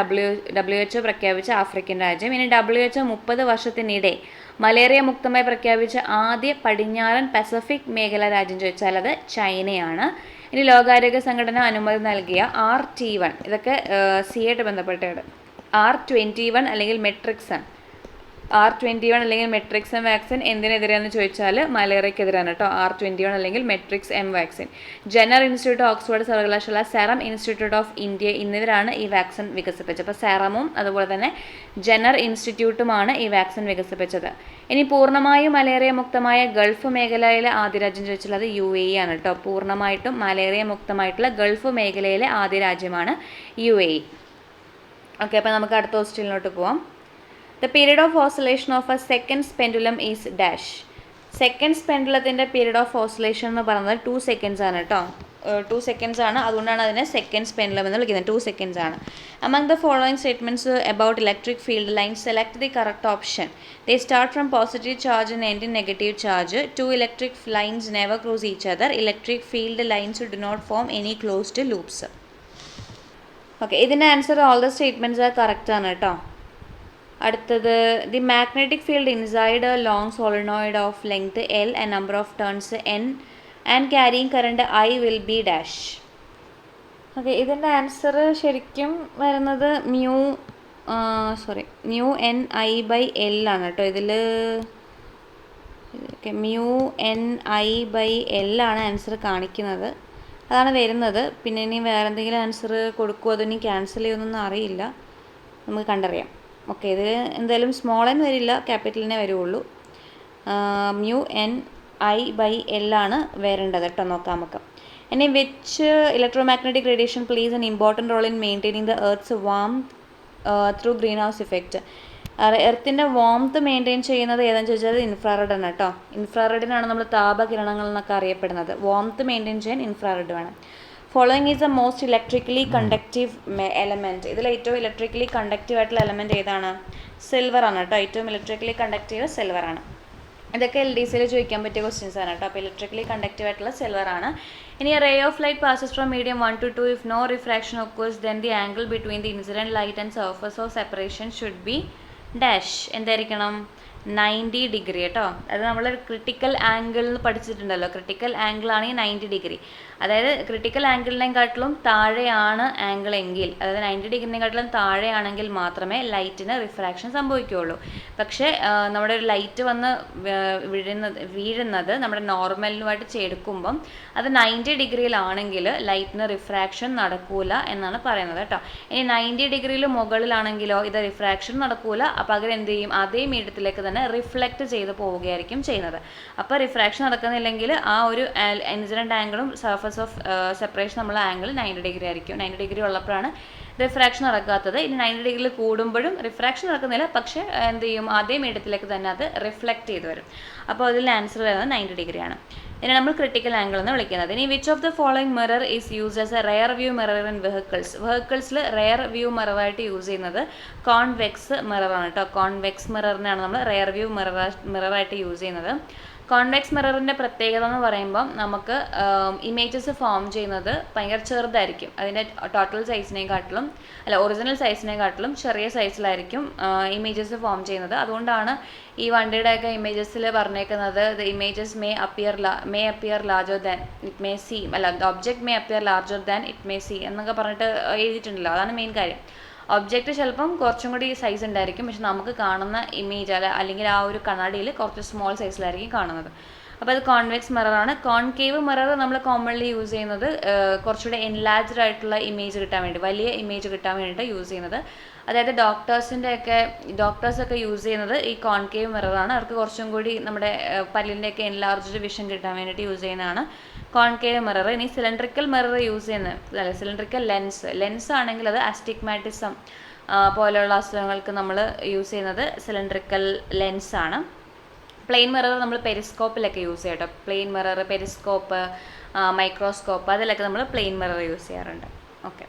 WHO പ്രഖ്യാപിച്ച ആഫ്രിക്കൻ രാജ്യം. ഇനി WHO 30 വർഷത്തിനിടെ മലേറിയ മുക്തമായി പ്രഖ്യാപിച്ച ആദ്യ പടിഞ്ഞാറൻ പസഫിക് മേഖല രാജ്യം ചോദിച്ചാൽ അത് ചൈനയാണ്. ഇനി ലോകാരോഗ്യ സംഘടന അനുമതി നൽകിയ R21, ഇതൊക്കെ CA ആയിട്ട് ബന്ധപ്പെട്ടാണ്. R21 അല്ലെങ്കിൽ മെട്രിക്സൺ R21 അല്ലെങ്കിൽ മെട്രിക്സ് എം വാക്സിൻ എന്തിനെതിരെയാണെന്ന് ചോദിച്ചാൽ മലേറിയക്കെതിരാണ് കേട്ടോ. R21 അല്ലെങ്കിൽ matrix M vaccine. Jenner institute Oxford സർവകലാശാല, സെറം ഇൻസ്റ്റിറ്റ്യൂട്ട് ഓഫ് ഇന്ത്യ എന്നിവരാണ് ഈ വാക്സിൻ വികസിപ്പിച്ചത്. അപ്പോൾ സെറമും അതുപോലെ തന്നെ ജെന്നർ ഇൻസ്റ്റിറ്റ്യൂട്ടുമാണ് ഈ വാക്സിൻ വികസിപ്പിച്ചത്. ഇനി പൂർണ്ണമായും മലേറിയ മുക്തമായ ഗൾഫ് മേഖലയിലെ ആദ്യ രാജ്യം ചോദിച്ചാൽ അത് UAE ആണ് കേട്ടോ. പൂർണ്ണമായിട്ടും മലേറിയ മുക്തമായിട്ടുള്ള ഗൾഫ് മേഖലയിലെ ആദ്യ രാജ്യമാണ് UAE. ഓക്കെ, അപ്പോൾ നമുക്ക് അടുത്ത ക്വസ്റ്റ്യനിലോട്ട് പോവാം. The period of oscillation of a second pendulum is dash. Seconds പെൻഡുലത്തിൻ്റെ പീരീഡ് ഓഫ് ഓസിലേഷൻ എന്ന് പറയുന്നത് 2 seconds ആണ് കേട്ടോ. 2 seconds ആണ്, അതുകൊണ്ടാണ് അതിനെ സെക്കൻഡ്സ് പെൻഡുലം എന്ന് വിളിക്കുന്നത്. 2 seconds ആണ്. Among the following statements about electric field lines, select the correct option. They start from positive charge and end in negative charge. Two electric lines never cross each other. Electric field lines do not form any closed loops. Okay, ഇതിൻ്റെ answer all the statements correct ആണ് കേട്ടോ. അടുത്തത്, the magnetic field inside a long solenoid of length L and number of turns N and carrying current I will be dash. Okay, ഇതിൻ്റെ ആൻസർ ശരിക്കും വരുന്നത് മ്യൂ NI/L ആണ് കേട്ടോ. ഇതിൽ മ്യൂ NI/L ആണ് ആൻസർ കാണിക്കുന്നത്, അതാണ് വരുന്നത്. പിന്നെ ഇനി വേറെ എന്തെങ്കിലും ആൻസർ കൊടുക്കുമോ അതിനി ക്യാൻസൽ ചെയ്യുമെന്നൊന്നും അറിയില്ല, നമുക്ക് കണ്ടറിയാം. ഓക്കെ, ഇതിൽ എന്തായാലും സ്മോൾ n വരില്ല, ക്യാപിറ്റലിനെ വരുള്ളൂ. മ്യൂ NI/L ആണ് വരേണ്ടത് കേട്ടോ. നോക്കാം നമുക്ക്. ഇനി which electromagnetic radiation plays an important role in maintaining the earth's warmth through greenhouse effect. എർത്തിൻ്റെ വാംത്ത് മെയിൻറ്റെയിൻ ചെയ്യുന്നത് ഏതാണെന്ന് ചോദിച്ചാൽ ഇൻഫ്രാറെഡ് ആണ് കേട്ടോ. ഇൻഫ്രാറെഡിനാണ് നമ്മൾ താപകിരണങ്ങൾ എന്നൊക്കെ അറിയപ്പെടുന്നത്. വാംത്ത് മെയിൻറ്റെയിൻ ചെയ്യാൻ ഇൻഫ്രാറെഡ് വേണം. Following is the most electrically conductive element. ഇതിൽ ഏറ്റവും ഇലക്ട്രിക്കലി കണ്ടക്റ്റീവ് ആയിട്ടുള്ള എലമെൻറ്റ് ഏതാണ്? സിൽവർ ആണ് കേട്ടോ. ഏറ്റവും ഇലക്ട്രിക്കലി കണ്ടക്റ്റീവ് സിൽവർ ആണ്. ഇതൊക്കെ LDCയിൽ ചോദിക്കാൻ പറ്റിയ ക്വസ്റ്റ്യൻസ് ആണ് കേട്ടോ. അപ്പോൾ ഇലക്ട്രിക്കലി കണ്ടക്റ്റീവ് ആയിട്ടുള്ള സിൽവർ ആണ്. ഇനി ray of light passes from medium 1 to 2. If no refraction occurs then the angle between the incident light and surface of separation should be dash. എന്തായിരിക്കണം? 90 ഡിഗ്രി കേട്ടോ. അത് നമ്മൾ ക്രിട്ടിക്കൽ ആംഗിൾ പഠിച്ചിട്ടുണ്ടല്ലോ. ക്രിട്ടിക്കൽ ആംഗിൾ ആണെങ്കിൽ 90 ഡിഗ്രി. അതായത് ക്രിട്ടിക്കൽ ആംഗിളിനെക്കാട്ടിലും താഴെയാണ് ആംഗിൾ എങ്കിൽ, അതായത് 90 ഡിഗ്രിനെക്കാട്ടിലും താഴെയാണെങ്കിൽ മാത്രമേ ലൈറ്റിന് റിഫ്രാക്ഷൻ സംഭവിക്കുകയുള്ളൂ. പക്ഷേ നമ്മുടെ ഒരു ലൈറ്റ് വന്ന് വീഴുന്നത് നമ്മുടെ നോർമലിനുമായിട്ട് ചേർക്കുമ്പം അത് 90 ഡിഗ്രിയിലാണെങ്കിൽ ലൈറ്റിന് റിഫ്രാക്ഷൻ നടക്കൂല എന്നാണ് പറയുന്നത് കേട്ടോ. ഇനി 90 ഡിഗ്രിയിൽ മുകളിലാണെങ്കിലോ ഇത് റിഫ്രാക്ഷൻ നടക്കൂല. അപ്പോൾ പകരം എന്ത് ചെയ്യും? അതേ മീഡിയത്തിലേക്ക് തന്നെ റിഫ്ലക്റ്റ് ചെയ്ത് പോവുകയായിരിക്കും ചെയ്യുന്നത്. അപ്പോൾ റിഫ്രാക്ഷൻ നടക്കുന്നില്ലെങ്കിൽ ആ ഒരു ഇൻസിഡൻറ്റ് ആംഗിളും സർഫസ് ഓഫ് സെപ്പറേഷൻ നമ്മളെ ആംഗിൾ 90 ഡിഗ്രി ആയിരിക്കും. 90 ഡിഗ്രി ഉള്ളപ്പോഴാണ് റിഫ്രാക്ഷൻ നടക്കാത്തത്. ഇനി 90 ഡിഗ്രിയിൽ കൂടുമ്പോഴും റിഫ്രാക്ഷൻ നടക്കുന്നില്ല, പക്ഷേ എന്ത് ചെയ്യും? അതേ മീഡിയത്തിലേക്ക് തന്നെ അത് റിഫ്ലക്റ്റ് ചെയ്ത് വരും. അപ്പോൾ അതിൽ ആൻസർ വരുന്നത് 90 ഡിഗ്രിയാണ്. ഇതിനെ നമ്മൾ ക്രിട്ടിക്കൽ ആംഗിൾ എന്ന് വിളിക്കുന്നത്. ഇനി which of the following mirror is use as a rear view mirror in വെഹിക്കിൾസിൽ റെയർ വ്യൂ മിററായിട്ട് യൂസ് ചെയ്യുന്നത് കോൺവെക്സ് മിററാണ് കേട്ടോ. കോൺവെക്സ് മിററിനാണ് നമ്മൾ റെയർ വ്യൂ മിററായിട്ട് യൂസ് ചെയ്യുന്നത്. കോൺവെക്സ് മിററിൻ്റെ പ്രത്യേകത എന്ന് പറയുമ്പം നമുക്ക് ഇമേജസ് ഫോം ചെയ്യുന്നത് ഭയങ്കര ചെറുതായിരിക്കും. അതിൻ്റെ ടോട്ടൽ സൈസിനെക്കാട്ടിലും ഒറിജിനൽ സൈസിനെക്കാട്ടിലും ചെറിയ സൈസിലായിരിക്കും ഇമേജസ് ഫോം ചെയ്യുന്നത്. അതുകൊണ്ടാണ് ഈ വണ്ടിയുടെയൊക്കെ ഇമേജസിൽ പറഞ്ഞേക്കുന്നത് the images may appear larger than it may see, the object may appear larger than it may see എന്നൊക്കെ പറഞ്ഞിട്ട് എഴുതിയിട്ടുണ്ടല്ലോ. അതാണ് മെയിൻ കാര്യം. ഒബ്ജക്റ്റ് ചിലപ്പം കുറച്ചും കൂടി സൈസ് ഉണ്ടായിരിക്കും, പക്ഷെ നമുക്ക് കാണുന്ന ഇമേജ് അല്ലെങ്കിൽ ആ ഒരു കണ്ണാടിയിൽ കുറച്ച് സ്മോൾ സൈസിലായിരിക്കും കാണുന്നത്. അപ്പോൾ അത് കോൺവെക്സ് മിററാണ്. കോൺകേവ് മിറർ നമ്മൾ കോമൺലി യൂസ് ചെയ്യുന്നത് കുറച്ചുകൂടെ എൻലാർജ്ഡ് ആയിട്ടുള്ള ഇമേജ് കിട്ടാൻ വേണ്ടി, വലിയ ഇമേജ് കിട്ടാൻ വേണ്ടിയിട്ട് യൂസ് ചെയ്യുന്നത്. അതായത് ഡോക്ടേഴ്സൊക്കെ യൂസ് ചെയ്യുന്നത് ഈ കോൺകേവ് മിററാണ്. അവർക്ക് കുറച്ചും കൂടി നമ്മുടെ പല്ലിൻ്റെയൊക്കെ എൻലാർജ്ഡ് വിഷൻ കിട്ടാൻ വേണ്ടിയിട്ട് യൂസ് ചെയ്യുന്നതാണ് കോൺകേവ് മിറർ. ഇനി സിലിണ്ടറിക്കൽ മിറർ യൂസ് ചെയ്യുന്നത് സിലിണ്ടറിക്കൽ ലെൻസ് ആണെങ്കിൽ അത് അസ്റ്റിഗ്മാറ്റിസം പോലെയുള്ള അസുഖങ്ങൾക്ക് നമ്മൾ യൂസ് ചെയ്യുന്നത് സിലിണ്ടറിക്കൽ ലെൻസാണ്. പ്ലെയിൻ മിറർ നമ്മൾ പെരിസ്കോപ്പിലൊക്കെ യൂസ് ചെയ്യാം കേട്ടോ. പ്ലെയിൻ മിറർ, പെരിസ്കോപ്പ്, മൈക്രോസ്കോപ്പ് അതിലൊക്കെ നമ്മൾ പ്ലെയിൻ മിറർ യൂസ് ചെയ്യാറുണ്ട്. ഓക്കെ,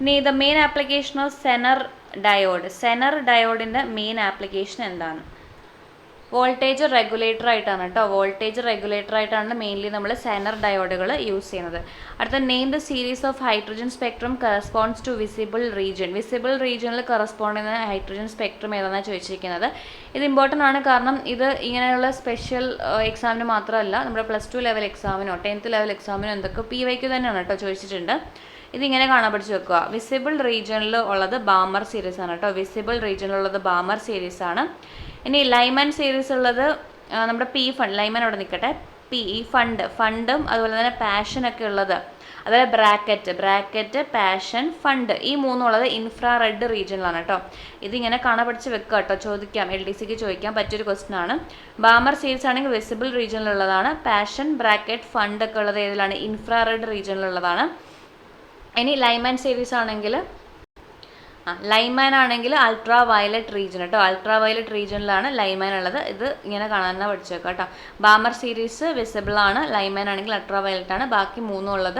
ഇനി the main application of zener ഡയോഡിൻ്റെ മെയിൻ ആപ്ലിക്കേഷൻ എന്താണ്? വോൾട്ടേജ് റെഗുലേറ്റർ ആയിട്ടാണ് കേട്ടോ. വോൾട്ടേജ് റെഗുലേറ്റർ ആയിട്ടാണ് മെയിൻലി നമ്മൾ സെനർ ഡയോഡുകൾ യൂസ് ചെയ്യുന്നത്. അടുത്ത name the series of hydrogen spectrum corresponds to visible റീജിയനിൽ കറസ്പോണ്ട് ചെയ്യുന്ന ഹൈഡ്രജൻ സ്പെക്ട്രം ഏതാണെന്നാണ് ചോദിച്ചിരിക്കുന്നത്. ഇത് ഇമ്പോർട്ടൻ്റ് ആണ്, കാരണം ഇത് ഇങ്ങനെയുള്ള സ്പെഷ്യൽ എക്സാമിന് മാത്രമല്ല, നമ്മുടെ +2 ലെവൽ എക്സാമിനോ 10th ലെവൽ എക്സാമിനോ എന്തൊക്കെ PYQ തന്നെയാണ് കേട്ടോ ചോദിച്ചിട്ടുണ്ട്. ഇതിങ്ങനെ കാണാൻ പഠിച്ചു വെക്കുക. വിസിബിൾ റീജിയനിൽ ഉള്ളത് ബാമർ സീരീസ് ആണ് കേട്ടോ. വിസിബിൾ റീജിയനിലുള്ളത് ബാമർ സീരീസ് ആണ്. ഇനി ലൈമാൻ സീരീസ് ഉള്ളത് നമ്മുടെ പി ഫണ്ട്, ലൈമാൻ അവിടെ നിൽക്കട്ടെ, പി ഈ ഫണ്ടും അതുപോലെ തന്നെ പാഷനൊക്കെ ഉള്ളത്, അതുപോലെ ബ്രാക്കറ്റ് പാഷൻ ഫണ്ട്, ഈ മൂന്നുള്ളത് ഇൻഫ്രാറെഡ് റീജിയനിലാണ് കേട്ടോ. ഇതിങ്ങനെ കാണാൻ പഠിച്ച് വെക്കുക കേട്ടോ. ചോദിക്കാം, LDCക്ക് ചോദിക്കാൻ പറ്റിയൊരു ക്വസ്റ്റൻ ആണ്. ബാമർ സീരീസ് ആണെങ്കിൽ വിസിബിൾ റീജിയനിലുള്ളതാണ്. പാഷൻ ബ്രാക്കറ്റ് ഫണ്ട് ഒക്കെ ഉള്ളത് ഏതിലാണ്? ഇൻഫ്രാറെഡ് റീജിയനിലുള്ളതാണ്. ഇനി ലൈമാൻ സീരീസ് ആണെങ്കിൽ ലൈമാൻ ആണെങ്കിൽ അൾട്രാ വയലറ്റ് റീജിയൻ കേട്ടോ. അൾട്രാ വയലറ്റ് റീജിയനിലാണ് ലൈമാൻ ഉള്ളത്. ഇത് ഇങ്ങനെ കാണാൻ പഠിച്ചു വെക്കാം കേട്ടോ. ബാമർ സീരീസ് വിസിബിൾ ആണ്, ലൈമാൻ ആണെങ്കിൽ അൾട്രാ വയലറ്റ് ആണ്, ബാക്കി മൂന്നും ഉള്ളത്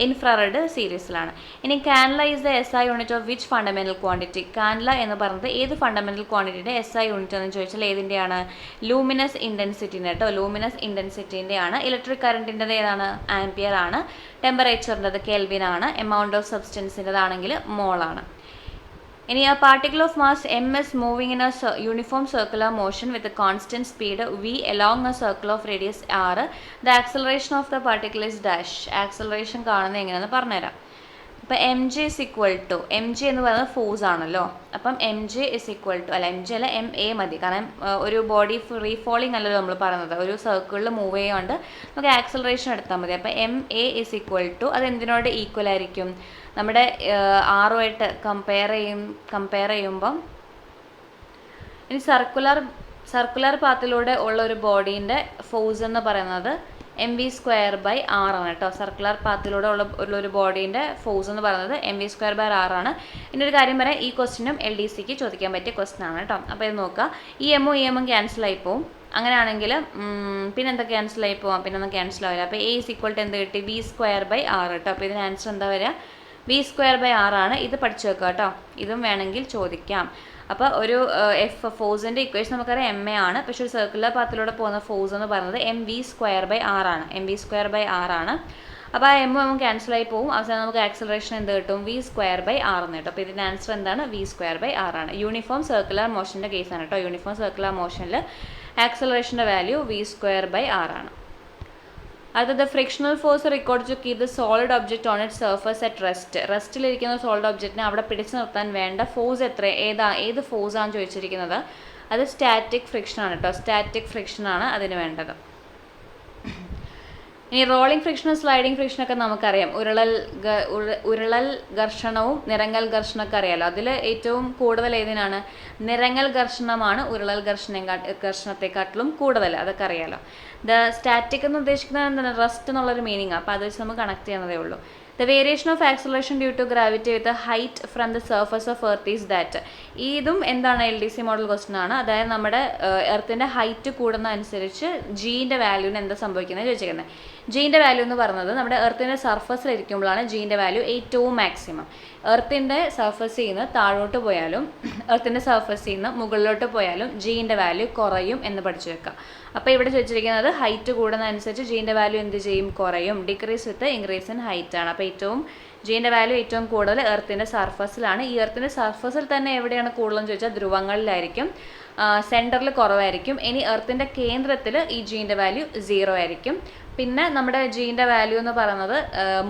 ഇൻഫ്രാറെഡ് സീരീസിലാണ്. ഇനി candela is the SI unit of which fundamental quantity? Candela എന്ന് പറയുന്നത് ഏത് ഫണ്ടമെന്റൽ ക്വാണ്ടിറ്റിയുടെ SI യൂണിറ്റ് എന്ന് ചോദിച്ചാൽ ഏതിൻ്റെയാണ്? ലൂമിനസ് ഇൻറ്റൻസിറ്റിൻ്റെ കേട്ടോ. ലൂമിനസ് ഇൻറ്റൻസിറ്റിൻ്റെ ആണ്. ഇലക്ട്രിക് കറണ്ടിൻ്റെത് ഏതാണ്? ആംപിയർ ആണ്. ടെമ്പറേച്ചറിൻ്റെത് കെൽവിൻ ആണ്. എമൗണ്ട് ഓഫ് സബ്സ്റ്റൻസിൻ്റെതാണെങ്കിൽ മോൾ ആണ്. ഇനി a particle of mass m is moving in a uniform circular motion with a constant speed v along a circle of radius r. The acceleration of the particle is dash. Acceleration കാണുന്നത് എങ്ങനെയാണെന്ന് പറഞ്ഞുതരാം. അപ്പോൾ mg is equal to, mg എന്ന് പറയുന്നത് ഫോഴ്സ് ആണല്ലോ. അപ്പം mg is equal to, mg അല്ല ma മതി, കാരണം ഒരു ബോഡി ഫ്രീ ഫോളിങ് അല്ലല്ലോ നമ്മൾ പറയുന്നത്, ഒരു സർക്കിളിൽ മൂവ് ചെയ്യുകൊണ്ട് നമുക്ക് ആക്സലറേഷൻ എടുത്താൽ മതി. അപ്പം ma is equal to, അത് എന്തിനോട് ഈക്വൽ ആയിരിക്കും? നമ്മുടെ ആറുമായിട്ട് കമ്പയർ ചെയ്യുമ്പം, ഇനി സർക്കുലർ പാത്തിലൂടെ ഉള്ള ഒരു ബോഡീൻ്റെ ഫോഴ്സ് എന്ന് പറയുന്നത് mv²/r ആണ് കേട്ടോ. സർക്കുലർ പാത്തിലൂടെ ഉള്ള ഒരു ബോഡീൻ്റെ ഫോഴ്സ് എന്ന് പറയുന്നത് mv²/r ആണ്. ഇനി ഒരു കാര്യം പറയാം, ഈ ക്വസ്റ്റിനും LDCക്ക് ചോദിക്കാൻ പറ്റിയ ക്വസ്റ്റൻ ആണ് കേട്ടോ. അപ്പോൾ ഇത് നോക്കുക, ഈ എമ്മും ക്യാൻസൽ ആയി പോവും. അങ്ങനെയാണെങ്കിൽ പിന്നെ എന്താ ക്യാൻസൽ ആയി പോവാം? പിന്നെ ഒന്നും ക്യാൻസൽ ആവില്ല. അപ്പോൾ a = എന്ത് കിട്ടി? v²/r കേട്ടോ. അപ്പോൾ ഇതിന് ആൻസർ എന്താ വരിക? v²/r ആണ്. ഇത് പഠിച്ചു വെക്കുക കേട്ടോ. ഇതും വേണമെങ്കിൽ ചോദിക്കാം. അപ്പോൾ ഒരു ഫോഴ്സിൻ്റെ ഇക്വേഷൻ നമുക്കറിയാം ma ആണ്, പക്ഷേ ഒരു സർക്കുലർ പാത്തിലൂടെ പോകുന്ന ഫോഴ്സ് എന്ന് പറയുന്നത് mv²/r ആണ്. mv²/r ആണ്. അപ്പോൾ ആ എമ്മും ക്യാൻസൽ ആയി പോകും. അവസാനം നമുക്ക് ആക്സലറേഷൻ എന്ത് കിട്ടും? v²/r എന്ന് കിട്ടും. അപ്പോൾ ഇതിൻ്റെ ആൻസർ എന്താണ്? v²/r ആണ്. യൂണിഫോം സർക്കുലർ മോഷൻ്റെ കേസാണ് കേട്ടോ. യൂണിഫോം സർക്കുലർ മോഷനിൽ ആക്സലറേഷൻ്റെ വാല്യൂ v²/r ആണ്. അടുത്തത് frictional force required to keep the solid object on it surface at rest. റെസ്റ്റിലിരിക്കുന്ന സോളിഡ് ഒബ്ജക്റ്റിനെ അവിടെ പിടിച്ചു നിർത്താൻ വേണ്ട ഫോഴ്സ് ഏത് ഫോഴ്സാണ് ചോദിച്ചിരിക്കുന്നത്? അത് സ്റ്റാറ്റിക് ഫ്രിക്ഷൻ ആണ് കേട്ടോ. സ്റ്റാറ്റിക് ഫ്രിക്ഷൻ ആണ് അതിന് വേണ്ടത്. ഇനി റോളിംഗ് ഫ്രിക്ഷനും സ്ലൈഡിംഗ് ഫ്രിക്ഷനൊക്കെ നമുക്കറിയാം. ഉരുളൽ ഘർഷണവും നിരങ്ങൽ ഘർഷണമൊക്കെ അറിയാലോ. അതിൽ ഏറ്റവും കൂടുതൽ ഏതിനാണ്? നിരങ്ങൽ ഘർഷണമാണ് ഉരുളൽ ഘർഷണത്തെക്കാട്ടിലും കൂടുതൽ, അതൊക്കെ അറിയാലോ. സ്റ്റാറ്റിക് എന്ന് ഉദ്ദേശിക്കുന്നത് എന്താണ്? റെസ്റ്റ് എന്നുള്ളൊരു മീനിങ്. അപ്പോൾ അത് വെച്ച് നമുക്ക് കണക്ട് ചെയ്യുന്നതേ ഉള്ളൂ. The variation of acceleration due to gravity with the height from the surface of earth is that. ഇതും എന്താണ്? LDC മോഡൽ ക്വസ്റ്റൻ ആണ്. അതായത് നമ്മുടെ എർത്തിൻ്റെ ഹൈറ്റ് കൂടുന്ന അനുസരിച്ച് ജീൻ്റെ വാല്യൂവിന് എന്താ സംഭവിക്കുന്നത് ചോദിച്ചിരിക്കുന്നത്. ജീൻ്റെ വാല്യൂ എന്ന് പറയുന്നത് നമ്മുടെ എർത്തിൻ്റെ സർഫസിലിരിക്കുമ്പോഴാണ് ജീൻ്റെ വാല്യൂ ഏറ്റവും മാക്സിമം. എർത്തിൻ്റെ സർഫസിൽ നിന്ന് താഴോട്ട് പോയാലും എർത്തിൻ്റെ സർഫസിൽ നിന്ന് മുകളിലോട്ട് പോയാലും ജീൻ്റെ വാല്യൂ കുറയും എന്ന് പഠിച്ചു വെക്കാം. അപ്പോൾ ഇവിടെ ചോദിച്ചിരിക്കുന്നത് ഹൈറ്റ് കൂടുന്നതനുസരിച്ച് ജീൻ്റെ വാല്യൂ എന്ത് ചെയ്യും? കുറയും. Decrease with increase in height ആണ്. അപ്പോൾ ജീൻ്റെ വാല്യൂ ഏറ്റവും കൂടുതൽ എർത്തിൻ്റെ സർഫസിലാണ്. ഈ എർത്തിൻ്റെ സർഫസിൽ തന്നെ എവിടെയാണ് കൂടുതലെന്ന് ചോദിച്ചാൽ ധ്രുവങ്ങളിലായിരിക്കും. സെൻറ്ററിൽ കുറവായിരിക്കും. ഇനി എർത്തിൻ്റെ കേന്ദ്രത്തിൽ ഈ ജീൻ്റെ വാല്യൂ 0 ആയിരിക്കും. പിന്നെ നമ്മുടെ ജീൻ്റെ വാല്യൂ എന്ന് പറയുന്നത്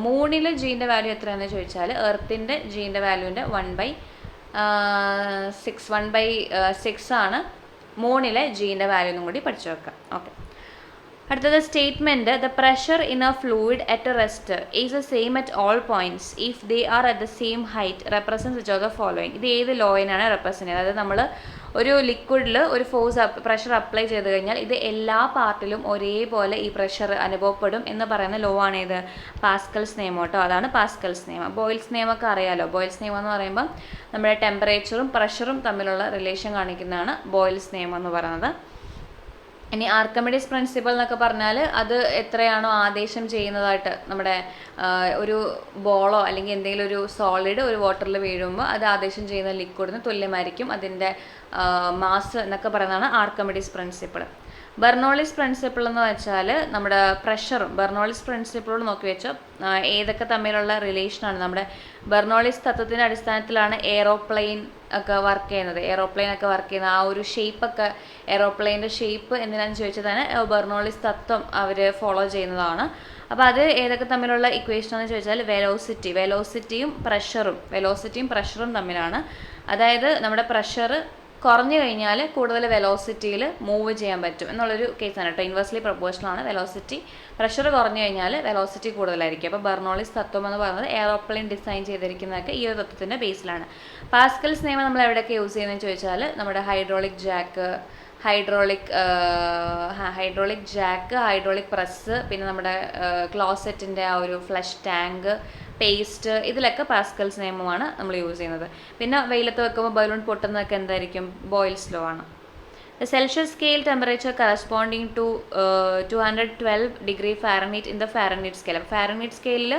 മൂണിൽ ജീൻ്റെ വാല്യൂ എത്രയാണെന്ന് ചോദിച്ചാൽ എർത്തിൻ്റെ ജീൻ്റെ വാല്യൂവിൻ്റെ 1/6 ആണ്. മൂണിലെ ജീൻ്റെ വാല്യൂ എന്നും കൂടി പഠിച്ചു വെക്കാം. ഓക്കെ, അടുത്തത് statement the pressure in A fluid at rest is the same at all points if they are at the same height represent which of the following. ഇത് ഏത് ലോയിനാണ് റെപ്രസെൻറ്റ് ചെയ്യുന്നത്? അതായത് നമ്മൾ ഒരു ലിക്വിഡിൽ ഒരു പ്രഷർ അപ്ലൈ ചെയ്ത് കഴിഞ്ഞാൽ ഇത് എല്ലാ പാർട്ടിലും ഒരേപോലെ ഈ പ്രഷർ അനുഭവപ്പെടും എന്ന് പറയുന്ന ലോ ആണ് ഏത്? പാസ്കൽസ് നിയമം കേട്ടോ. അതാണ് പാസ്കൽസ് നിയമം. ബോയിൽസ് നിയമമൊക്കെ അറിയാലോ. ബോയിൽസ് നിയമം എന്ന് പറയുമ്പോൾ നമ്മുടെ ടെമ്പറേച്ചറും പ്രഷറും തമ്മിലുള്ള റിലേഷൻ കാണിക്കുന്നതാണ് ബോയിൽസ് നിയമം എന്ന് പറയുന്നത്. ഇനി ആർക്കിമിഡീസ് പ്രിൻസിപ്പൾ എന്നൊക്കെ പറഞ്ഞാൽ അത് എത്രയാണോ ആദേശം ചെയ്യുന്നതായിട്ട് നമ്മുടെ ഒരു ബോളോ അല്ലെങ്കിൽ എന്തെങ്കിലും ഒരു സോളിഡ് ഒരു വാട്ടറിൽ വീഴുമ്പോൾ അത് ആദേശം ചെയ്യുന്ന ലിക്വിഡിന് തുല്യമായിരിക്കും അതിൻ്റെ മാസ് എന്നൊക്കെ പറയുന്നതാണ് ആർക്കിമിഡീസ് പ്രിൻസിപ്പിൾ. ബെർണോളിസ് പ്രിൻസിപ്പിൾ എന്ന് വെച്ചാൽ നമ്മുടെ പ്രഷറും ബെർണോളിസ് പ്രിൻസിപ്പിളോട് നോക്കി വെച്ചോ ഏതൊക്കെ തമ്മിലുള്ള റിലേഷനാണ്. നമ്മുടെ ബെർണോളിസ് തത്വത്തിൻ്റെ അടിസ്ഥാനത്തിലാണ് എയ്റോപ്ലെയിൻ ഒക്കെ വർക്ക് ചെയ്യുന്നത്. ആ ഒരു ഷേപ്പൊക്കെ എയ്റോപ്ലെയിൻ്റെ ഷേപ്പ് എന്തിനാണെന്ന് ചോദിച്ചാൽ തന്നെ ബെർണോളിസ് തത്വം അവർ ഫോളോ ചെയ്യുന്നതാണ്. അപ്പോൾ അത് ഏതൊക്കെ തമ്മിലുള്ള ഇക്വേഷൻ എന്ന് ചോദിച്ചാൽ വെലോസിറ്റിയും പ്രഷറും തമ്മിലാണ്. അതായത് നമ്മുടെ പ്രഷർ കുറഞ്ഞു കഴിഞ്ഞാൽ കൂടുതൽ വെലോസിറ്റിയിൽ മൂവ് ചെയ്യാൻ പറ്റും എന്നുള്ളൊരു കേസാണ് കേട്ടോ. Inversely പ്രൊപ്പോർഷണലാണ് velocity. പ്രഷർ കുറഞ്ഞു കഴിഞ്ഞാൽ വെലോസിറ്റി കൂടുതലായിരിക്കും. അപ്പോൾ ബെർണോളിസ് തത്വം എന്ന് പറയുന്നത് എയറോപ്ലെയിൻ ഡിസൈൻ ചെയ്തിരിക്കുന്നതൊക്കെ ഈ ഒരു തത്വത്തിൻ്റെ ബേസിലാണ്. പാസ്കൽസ് നിയമം നമ്മൾ എവിടെയൊക്കെ യൂസ് ചെയ്യുന്നതെന്ന് ചോദിച്ചാൽ നമ്മുടെ ഹൈഡ്രോളിക് ജാക്ക്, ഹൈഡ്രോളിക് പ്രസ്, പിന്നെ നമ്മുടെ ക്ലോസറ്റിൻ്റെ ആ ഒരു ഫ്ലഷ് ടാങ്ക്, പേസ്റ്റ്, ഇതിലൊക്കെ പാസ്കൽസ് നിയമമാണ് നമ്മൾ യൂസ് ചെയ്യുന്നത്. പിന്നെ വെയിലത്ത് വെക്കുമ്പോൾ ബലൂൺ പൊട്ടുന്നതൊക്കെ എന്തായിരിക്കും? ബോയിൽസ് ലോ ആണ്. The Celsius scale temperature corresponding to 212 degree Fahrenheit in the Fahrenheit scale. Fahrenheit സ്കെയിലിൽ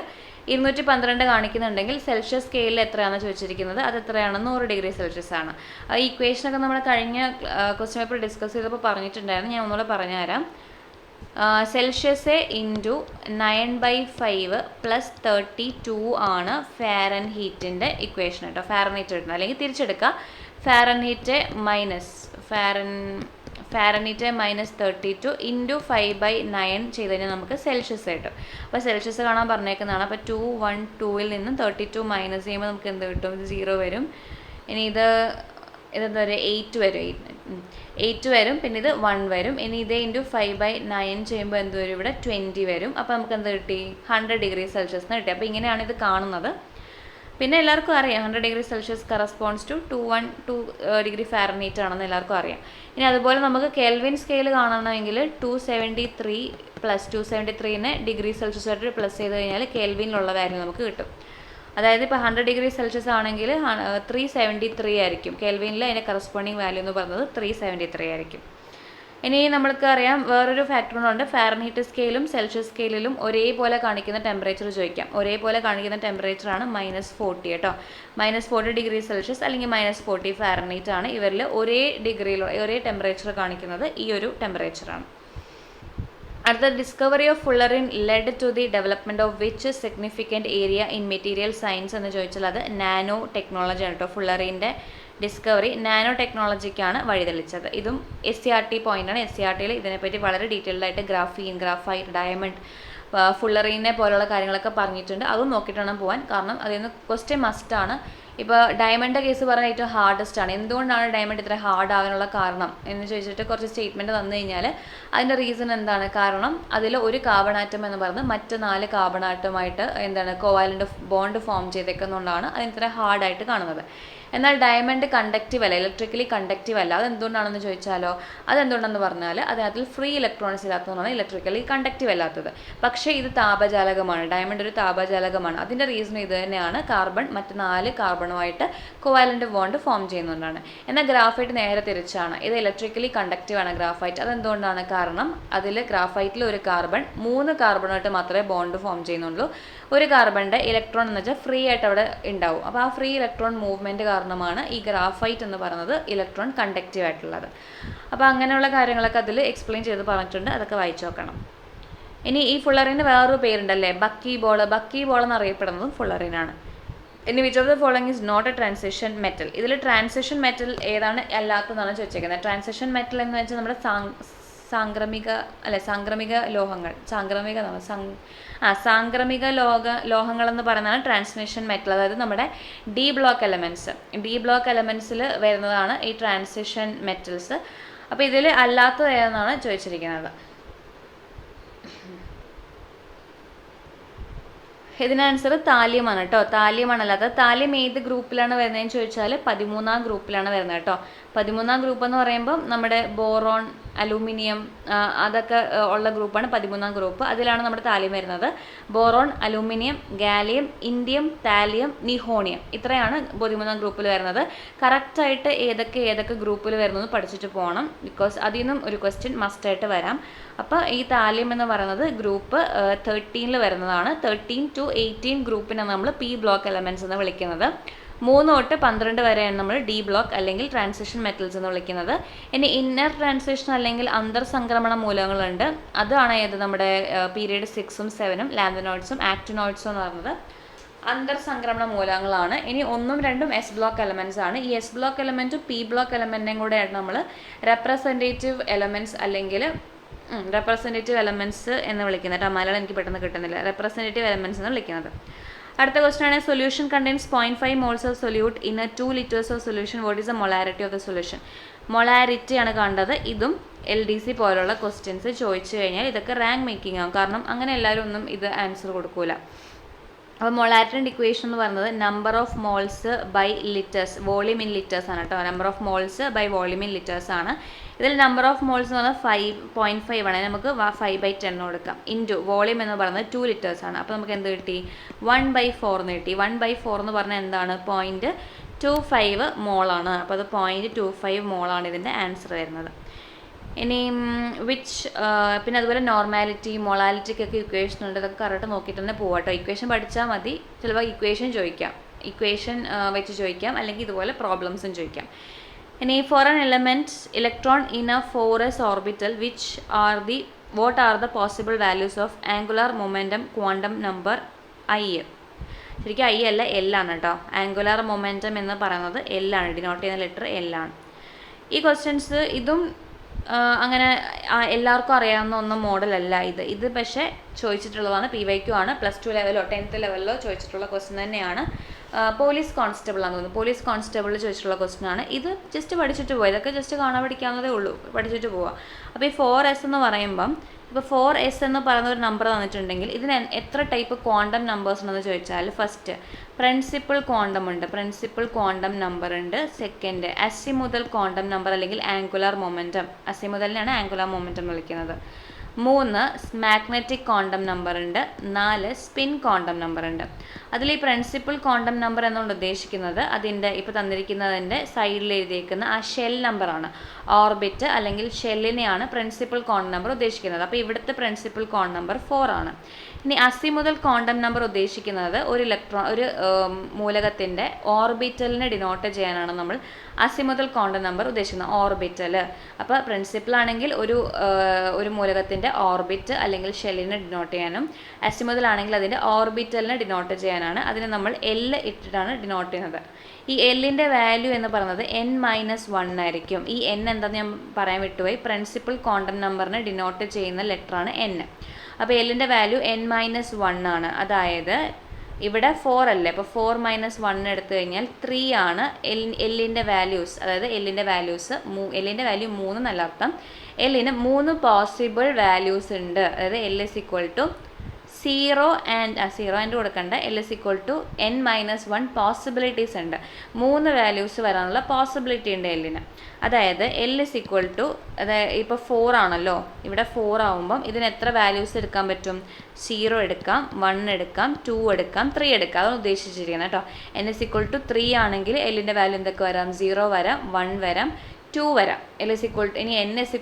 212 കാണിക്കുന്നുണ്ടെങ്കിൽ സെൽഷ്യസ് സ്കെയിലിൽ എത്രയാണെന്ന് ചോദിച്ചിരിക്കുന്നത്, അത് എത്രയാണ്? 100 ഡിഗ്രി സെൽഷ്യസ് ആണ്. ഈ ഇക്വേഷനൊക്കെ നമ്മൾ കഴിഞ്ഞ ക്വസ്റ്റ്യൻ പേപ്പർ ഡിസ്കസ് ചെയ്തപ്പോൾ പറഞ്ഞിട്ടുണ്ടായിരുന്നു. ഞാൻ ഒന്നുകൂടെ പറഞ്ഞുതരാം. സെൽഷ്യസ് ഇൻറ്റു 9/5 പ്ലസ് 32 ആണ് ഫാരൻഹീറ്റിൻ്റെ ഇക്വേഷൻ കേട്ടോ. ഫാരൻഹീറ്റ് കിട്ടുന്നത്, അല്ലെങ്കിൽ തിരിച്ചെടുക്കുക, ഫാരൻഹീറ്റ് മൈനസ് 32 ഇൻറ്റു 5/9 ചെയ്ത് കഴിഞ്ഞാൽ നമുക്ക് സെൽഷ്യസ് കിട്ടും. അപ്പോൾ സെൽഷ്യസ് കാണാൻ പറഞ്ഞേക്കുന്നതാണ്. അപ്പോൾ 212 നിന്നും 32 മൈനസ് ചെയ്യുമ്പോൾ നമുക്ക് എന്ത് കിട്ടും? ഇത് 0 വരും. ഇനി ഇതെന്താ പറയുക? 8 വരും. പിന്നെ ഇത് 1 വരും. ഇനി ഇത് ഇൻറ്റു 5/9 ചെയ്യുമ്പോൾ എന്ത് വരും? ഇവിടെ 20 വരും. അപ്പോൾ നമുക്ക് എന്ത് കിട്ടി? 100 ഡിഗ്രി സെൽഷ്യസ് എന്ന് കിട്ടി. അപ്പോൾ ഇങ്ങനെയാണ് ഇത് കാണുന്നത്. പിന്നെ എല്ലാവർക്കും അറിയാം 100 degree Celsius corresponds to 212 degree Fahrenheit ആണെന്ന് എല്ലാവർക്കും അറിയാം. ഇനി അതുപോലെ നമുക്ക് കെൽവിൻ സ്കെയിൽ കാണണമെങ്കിൽ 273 പ്ലസ് 273നെ ഡിഗ്രി സെൽഷ്യസ് ആയിട്ട് പ്ലസ് ചെയ്ത് കഴിഞ്ഞാൽ കെൽവിനിലുള്ള വാല്യൂ നമുക്ക് കിട്ടും. അതായത് ഇപ്പോൾ 100 ഡിഗ്രി സെൽഷ്യസ് ആണെങ്കിൽ 373 ആയിരിക്കും. കെൽവിനിൽ അതിൻ്റെ കറസ്പോണ്ടിങ് വാല്യൂ എന്ന് പറയുന്നത് 373 ആയിരിക്കും. ഇനി നമ്മൾക്ക് അറിയാം വേറൊരു ഫാക്ടറുണ്ട്. ഫാരൻഹീറ്റ് സ്കെയിലും സെൽഷ്യസ് സ്കെയിലും ഒരേപോലെ കാണിക്കുന്ന ടെമ്പറേച്ചർ ചോദിക്കാം. ഒരേപോലെ കാണിക്കുന്ന ടെമ്പറേച്ചറാണ് -40 കേട്ടോ. -40 ഡിഗ്രി സെൽഷ്യസ് അല്ലെങ്കിൽ -40 ഫാരൻഹീറ്റ് ആണ്. ഇവരിൽ ഒരേ ടെമ്പറേച്ചർ കാണിക്കുന്നത് ഈ ഒരു ടെമ്പറേച്ചറാണ്. അടുത്ത discovery of fullerene led to the development of which significant area in material science എന്ന് ചോദിച്ചാൽ അത് നാനോ ടെക്നോളജി ആണ് കേട്ടോ. ഫുള്ളറിൻ്റെ ഡിസ്കവറി നാനോ ടെക്നോളജിക്കാണ് വഴിതെളിച്ചത്. ഇതും SCRT പോയിൻ്റാണ്. SCRTയിൽ ഇതിനെപ്പറ്റി വളരെ ഡീറ്റെയിൽഡ് ആയിട്ട് ഗ്രാഫീൻ, ഗ്രാഫൈറ്റ്, ഡയമണ്ട്, ഫുള്ളറിനെ പോലുള്ള കാര്യങ്ങളൊക്കെ പറഞ്ഞിട്ടുണ്ട്. അതും നോക്കിയിട്ട് വേണം പോകാൻ. കാരണം അതിൽ നിന്ന് ക്വസ്റ്റ്യൻ മസ്റ്റാണ്. ഇപ്പോൾ ഡയമണ്ടിൻ്റെ കേസ് പറഞ്ഞാൽ ഏറ്റവും ഹാർഡസ്റ്റ് ആണ്. എന്തുകൊണ്ടാണ് ഡയമണ്ട് ഇത്ര ഹാർഡ് ആവാനുള്ള കാരണം എന്ന് ചോദിച്ചിട്ട് കുറച്ച് സ്റ്റേറ്റ്മെൻറ്റ് തന്നു കഴിഞ്ഞാൽ അതിൻ്റെ റീസൺ എന്താണ്? കാരണം അതിൽ ഒരു കാർബൺ ആറ്റം എന്ന് പറയുന്നത് മറ്റ് 4 കാർബൺ ആറ്റമായിട്ട് കോവാലൻ്റ് ബോണ്ട് ഫോം ചെയ്തേക്കുന്നതുകൊണ്ടാണ് അതിന് ഇത്ര ഹാർഡായിട്ട് കാണുന്നത്. എന്നാൽ ഡയമണ്ട് കണ്ടക്റ്റീവ് അല്ല, ഇലക്ട്രിക്കലി കണ്ടക്റ്റീവ് അല്ല. അതെന്തുകൊണ്ടാണെന്ന് ചോദിച്ചാലോ, അതെന്തുകൊണ്ടെന്ന് പറഞ്ഞാൽ അതിനകത്തിൽ ഫ്രീ ഇലക്ട്രോൺസ് ഇല്ലാത്തതുകൊണ്ടാണ് ഇലക്ട്രിക്കലി കണ്ടക്റ്റീവ് അല്ലാത്തത്. പക്ഷേ ഇത് താപജാലകമാണ്. ഡയമണ്ട് ഒരു താപജാലകമാണ്. അതിൻ്റെ റീസൺ ഇത് തന്നെയാണ്. കാർബൺ മറ്റ് 4 കാർബണുമായിട്ട് കോവാലൻ്റ് ബോണ്ട് ഫോം ചെയ്യുന്നതുകൊണ്ടാണ്. എന്നാൽ ഗ്രാഫൈറ്റ് നേരെ തിരിച്ചാണ്. ഇത് ഇലക്ട്രിക്കലി കണ്ടക്റ്റീവ് ആണ് ഗ്രാഫൈറ്റ്. അതെന്തുകൊണ്ടാണ്? കാരണം അതിൽ ഗ്രാഫൈറ്റിൽ ഒരു കാർബൺ 3 കാർബണുമായിട്ട് മാത്രമേ ബോണ്ട് ഫോം ചെയ്യുന്നുള്ളൂ. ഒരു കാർബണിൻ്റെ ഇലക്ട്രോൺ എന്ന് വെച്ചാൽ ഫ്രീ ആയിട്ട് അവിടെ ഉണ്ടാവും. അപ്പോൾ ആ ഫ്രീ ഇലക്ട്രോൺ മൂവ്മെൻറ്റ് കാരണമാണ് ഈ ഗ്രാഫൈറ്റ് എന്ന് പറയുന്നത് ഇലക്ട്രോൺ കണ്ടക്റ്റീവ് ആയിട്ടുള്ളത്. അപ്പോൾ അങ്ങനെയുള്ള കാര്യങ്ങളൊക്കെ അതിൽ എക്സ്പ്ലെയിൻ ചെയ്ത് പറഞ്ഞിട്ടുണ്ട്. അതൊക്കെ വായിച്ചു നോക്കണം. ഇനി ഈ ഫുള്ളറിന് വേറൊരു പേരുണ്ടല്ലേ, ബക്കി ബോൾ എന്നറിയപ്പെടുന്നതും ഫുള്ളറിനാണ്. ഇനി which of the following is not a transition metal. ഇതിൽ ട്രാൻസിഷൻ മെറ്റൽ ഏതാണ് അല്ലാത്തതെന്നാണ് ചോദിച്ചേക്കുന്നത്. ട്രാൻസിഷൻ മെറ്റൽ എന്ന് വെച്ചാൽ നമ്മുടെ സാംക്രമിക ലോഹങ്ങൾ എന്ന് പറയുന്നതാണ് ട്രാൻസ്മിഷൻ മെറ്റൽ. അതായത് നമ്മുടെ ഡി ബ്ലോക്ക് എലമെൻസിൽ വരുന്നതാണ് ഈ ട്രാൻസിഷൻ മെറ്റൽസ്. അപ്പോൾ ഇതിൽ അല്ലാത്തത് ഏതെന്നാണ് ചോദിച്ചിരിക്കുന്നത്. ഇതിന് ആൻസർ താലിയമാണ് കേട്ടോ. താലിയമാണ് അല്ലാത്തത്. താലിയം ഏത് ഗ്രൂപ്പിലാണ് വരുന്നതെന്ന് ചോദിച്ചാൽ 13ാം ഗ്രൂപ്പിലാണ് വരുന്നത് കേട്ടോ. 13ാം ഗ്രൂപ്പ് എന്ന് പറയുമ്പോൾ നമ്മുടെ ബോറോൺ, അലൂമിനിയം അതൊക്കെ ഉള്ള ഗ്രൂപ്പാണ് 13ാം ഗ്രൂപ്പ്. അതിലാണ് നമ്മുടെ താലിയം വരുന്നത്. Boron, aluminium, gallium, indium, thallium, nihonium, ഇത്രയാണ് 13ാം ഗ്രൂപ്പിൽ വരുന്നത്. കറക്റ്റായിട്ട് ഏതൊക്കെ ഗ്രൂപ്പിൽ വരുന്നത് പഠിച്ചിട്ട് പോകണം. ബിക്കോസ് അതിൽ നിന്നും ഒരു ക്വസ്റ്റ്യൻ മസ്റ്റായിട്ട് വരാം. അപ്പോൾ ഈ താലിയം എന്ന് പറയുന്നത് ഗ്രൂപ്പ് 13 വരുന്നതാണ്. 13 to 18 ഗ്രൂപ്പിനെ നമ്മൾ പി ബ്ലോക്ക് എലമെൻറ്റ്സ് എന്ന് വിളിക്കുന്നത്. 3 തൊട്ട് 12 വരെയാണ് നമ്മൾ ഡി ബ്ലോക്ക് അല്ലെങ്കിൽ ട്രാൻസിഷൻ മെറ്റൽസ് എന്ന് വിളിക്കുന്നത്. ഇനി ഇന്നർ ട്രാൻസിഷൻ അല്ലെങ്കിൽ അന്തർസംക്രമണ മൂലകങ്ങളുണ്ട്. അതാണ് ഏത് നമ്മുടെ പീരീഡ് 6ഉം 7ഉം ലാന്തനോയിഡ്സും ആക്ടിനോയിഡ്സും എന്ന് പറയുന്നത് അന്തർസംക്രമണ മൂലകങ്ങളാണ്. ഇനി 1ഉം 2ഉം എസ് ബ്ലോക്ക് എലമെൻറ്റ്സ് ആണ്. ഈ എസ് ബ്ലോക്ക് എലമെൻറ്റും പി ബ്ലോക്ക് എലമെൻറ്റിനെയും കൂടെയാണ് നമ്മൾ റെപ്രസെൻറ്റേറ്റീവ് എലമെൻറ്റ്സ് അല്ലെങ്കിൽ റെപ്രസെൻറ്റേറ്റീവ് എലമെൻറ്റ്സ് എന്ന് വിളിക്കുന്നത് കേട്ടോ. മലയാളം എനിക്ക് പെട്ടെന്ന് കിട്ടുന്നില്ല. റെപ്രസെൻറ്റേറ്റീവ് എലമെൻറ്റ്സ് എന്ന് വിളിക്കുന്നത്. അടുത്ത ക്വസ്റ്റൻ ആണ്, solution contains 0.5 moles of solute in 2 liters of solution, what is the molarity of the solution? Molarity ആണ് കണ്ടത്. ഇതും LDC പോലുള്ള ക്വസ്റ്റ്യൻസ് ചോദിച്ചു കഴിഞ്ഞാൽ ഇതൊക്കെ റാങ്ക് മേക്കിംഗ് ആകും. കാരണം അങ്ങനെ എല്ലാവരും ഒന്നും ഇത് ആൻസർ കൊടുക്കൂല. അപ്പോൾ മൊളാരിറ്റിൻ്റെ ഇക്വേഷൻ എന്ന് പറയുന്നത് number of moles by litres, volume in litres ആണ് കേട്ടോ. Number of moles by volume in litres ആണ്. ഇതിൽ നമ്പർ ഓഫ് മോൾസ് എന്ന് പറഞ്ഞാൽ 5.5 ആണ്. നമുക്ക് 5/10 കൊടുക്കാം. ഇൻറ്റു വോളിയം എന്ന് പറയുന്നത് 2 liters ആണ്. അപ്പോൾ നമുക്ക് എന്ത് കിട്ടി? 1/4 എന്ന് കിട്ടി. 1/4 എന്ന് പറഞ്ഞാൽ എന്താണ്? 0.25 മോളാണ്. അപ്പോൾ അത് 0.25 മോളാണ് ഇതിൻ്റെ ആൻസർ വരുന്നത്. ഇനി പിന്നെ അതുപോലെ നോർമാലിറ്റി, മൊളാലിറ്റിക്കൊക്കെ ഇക്വേഷൻ ഉണ്ട്. ഇതൊക്കെ കറക്റ്റ് നോക്കിയിട്ട് തന്നെ പോവാം കേട്ടോ. ഇക്വേഷൻ പഠിച്ചാൽ മതി. ചിലപ്പോൾ ഇക്വേഷൻ ചോദിക്കാം, ഇക്വേഷൻ വെച്ച് ചോദിക്കാം, അല്ലെങ്കിൽ ഇതുപോലെ പ്രോബ്ലംസും ചോദിക്കാം. ഇനി for an element electron in A 4s orbital what are the possible values of angular momentum quantum number I? ശരിക്കും I അല്ല, L ആണ് കേട്ടോ. ആംഗുലാർ മൊമെൻറ്റം എന്ന് പറയുന്നത് L ആണ്, ഡിനോട്ട് ചെയ്യുന്ന ലെറ്റർ L ആണ്. ഈ ക്വസ്റ്റ്യൻസ് ഇതും അങ്ങനെ എല്ലാവർക്കും അറിയാവുന്ന ഒന്നും മോഡലല്ല ഇത് പക്ഷേ ചോദിച്ചിട്ടുള്ളതാണ്. PYQ ആണ്. +2 ലെവലോ 10th ലെവലിലോ ചോദിച്ചിട്ടുള്ള ക്വസ്റ്റ്യൻ തന്നെയാണ്. പോലീസ് കോൺസ്റ്റബിൾ ആണെന്ന് തോന്നുന്നു. പോലീസ് കോൺസ്റ്റബിളിൽ ചോദിച്ചിട്ടുള്ള ക്വസ്റ്റ്യൻ ആണ്. ഇത് ജസ്റ്റ് പഠിച്ചിട്ട് പോവുക. ഇതൊക്കെ ജസ്റ്റ് കാണാൻ പഠിക്കാവുന്നതേ ഉള്ളൂ, പഠിച്ചിട്ട് പോവുക. അപ്പോൾ ഈ 4s എന്ന് പറയുമ്പം, ഇപ്പോൾ 4s എന്ന് പറയുന്ന ഒരു നമ്പർ തന്നിട്ടുണ്ടെങ്കിൽ ഇതിന് എത്ര ടൈപ്പ് ക്വാണ്ടം നമ്പേഴ്സ് ഉണ്ടെന്ന് ചോദിച്ചാൽ, ഫസ്റ്റ് പ്രിൻസിപ്പിൾ ക്വാണ്ടം ഉണ്ട്, പ്രിൻസിപ്പിൾ ക്വാണ്ടം നമ്പർ ഉണ്ട്. സെക്കൻഡ് അസിമുതൽ ക്വാണ്ടം നമ്പർ അല്ലെങ്കിൽ ആംഗുലാർ മൊമെൻറ്റം, അസിമുതലിനാണ് ആംഗുലാർ മൊമെൻറ്റം വിളിക്കുന്നത്. 3 മാഗ്നറ്റിക് ക്വാണ്ടം നമ്പർ ഉണ്ട്. 4 സ്പിൻ ക്വാണ്ടം നമ്പർ ഉണ്ട്. അതിൽ ഈ പ്രിൻസിപ്പിൾ ക്വാണ്ടം നമ്പർ എന്നുകൊണ്ട് ഉദ്ദേശിക്കുന്നത് അതിൻ്റെ ഇപ്പോൾ തന്നിരിക്കുന്നതിൻ്റെ സൈഡിൽ എഴുതിയേക്കുന്ന ആ ഷെൽ നമ്പറാണ്. ഓർബിറ്റ് അല്ലെങ്കിൽ ഷെല്ലിനെയാണ് പ്രിൻസിപ്പിൾ ക്വാണ്ടം നമ്പർ ഉദ്ദേശിക്കുന്നത്. അപ്പോൾ ഇവിടുത്തെ പ്രിൻസിപ്പിൾ ക്വാണ്ടം നമ്പർ 4 ആണ്. ഇനി അസിമുതൽ ക്വാണ്ടം നമ്പർ ഉദ്ദേശിക്കുന്നത് ഒരു മൂലകത്തിൻ്റെ ഓർബിറ്റലിനെ ഡിനോട്ട് ചെയ്യാനാണ് നമ്മൾ അസിമുതൽ ക്വാണ്ടം നമ്പർ ഉദ്ദേശിക്കുന്നത്. ഓർബിറ്റൽ, അപ്പോൾ പ്രിൻസിപ്പിൾ ആണെങ്കിൽ ഒരു മൂലകത്തിൻ്റെ ഓർബിറ്റ് അല്ലെങ്കിൽ ഷെല്ലിനെ ഡിനോട്ട് ചെയ്യാനും, അസിമുതൽ ആണെങ്കിൽ അതിൻ്റെ ഓർബിറ്റലിനെ ഡിനോട്ട് ചെയ്യാനാണ്. അതിനെ നമ്മൾ L ഇട്ടിട്ടാണ് ഡിനോട്ട് ചെയ്യുന്നത്. ഈ Lൻ്റെ വാല്യൂ എന്ന് പറയുന്നത് n-1 ആയിരിക്കും. ഈ n എന്താണെന്ന് ഞാൻ പറയാൻ വിട്ടുപോയി. പ്രിൻസിപ്പിൾ ക്വാണ്ടം നമ്പറിനെ ഡിനോട്ട് ചെയ്യുന്ന ലെറ്ററാണ് n. അപ്പോൾ Lൻ്റെ വാല്യൂ n-1 ആണ്. അതായത് ഇവിടെ 4 അല്ലേ, അപ്പോൾ 4 - 1 എടുത്തു കഴിഞ്ഞാൽ 3 ആണ് Lൻ്റെ വാല്യൂസ്. അതായത് Lൻ്റെ വാല്യൂ 3 എന്നല്ല അർത്ഥം. Lന് 3 പോസിബിൾ വാല്യൂസ് ഉണ്ട്. അതായത് L = 0 ആൻഡ് കൊടുക്കണ്ട. L = n-1 പോസിബിലിറ്റീസ് ഉണ്ട്. 3 വാല്യൂസ് വരാനുള്ള പോസിബിലിറ്റി ഉണ്ട് Lന്. അതായത് L = അതായത് ഇപ്പോൾ 4 ആണല്ലോ, ഇവിടെ 4 ആവുമ്പം ഇതിന് എത്ര വാല്യൂസ് എടുക്കാൻ പറ്റും? 0 എടുക്കാം, 1 എടുക്കാം, 2 എടുക്കാം, 3 എടുക്കാം. അതാണ് ഉദ്ദേശിച്ചിരിക്കുന്നത് കേട്ടോ. n = 3 ആണെങ്കിൽ Lൻ്റെ വാല്യൂ എന്തൊക്കെ വരാം? 0 വരാം, 1 വരാം, 2 വരാം. ഇനി n =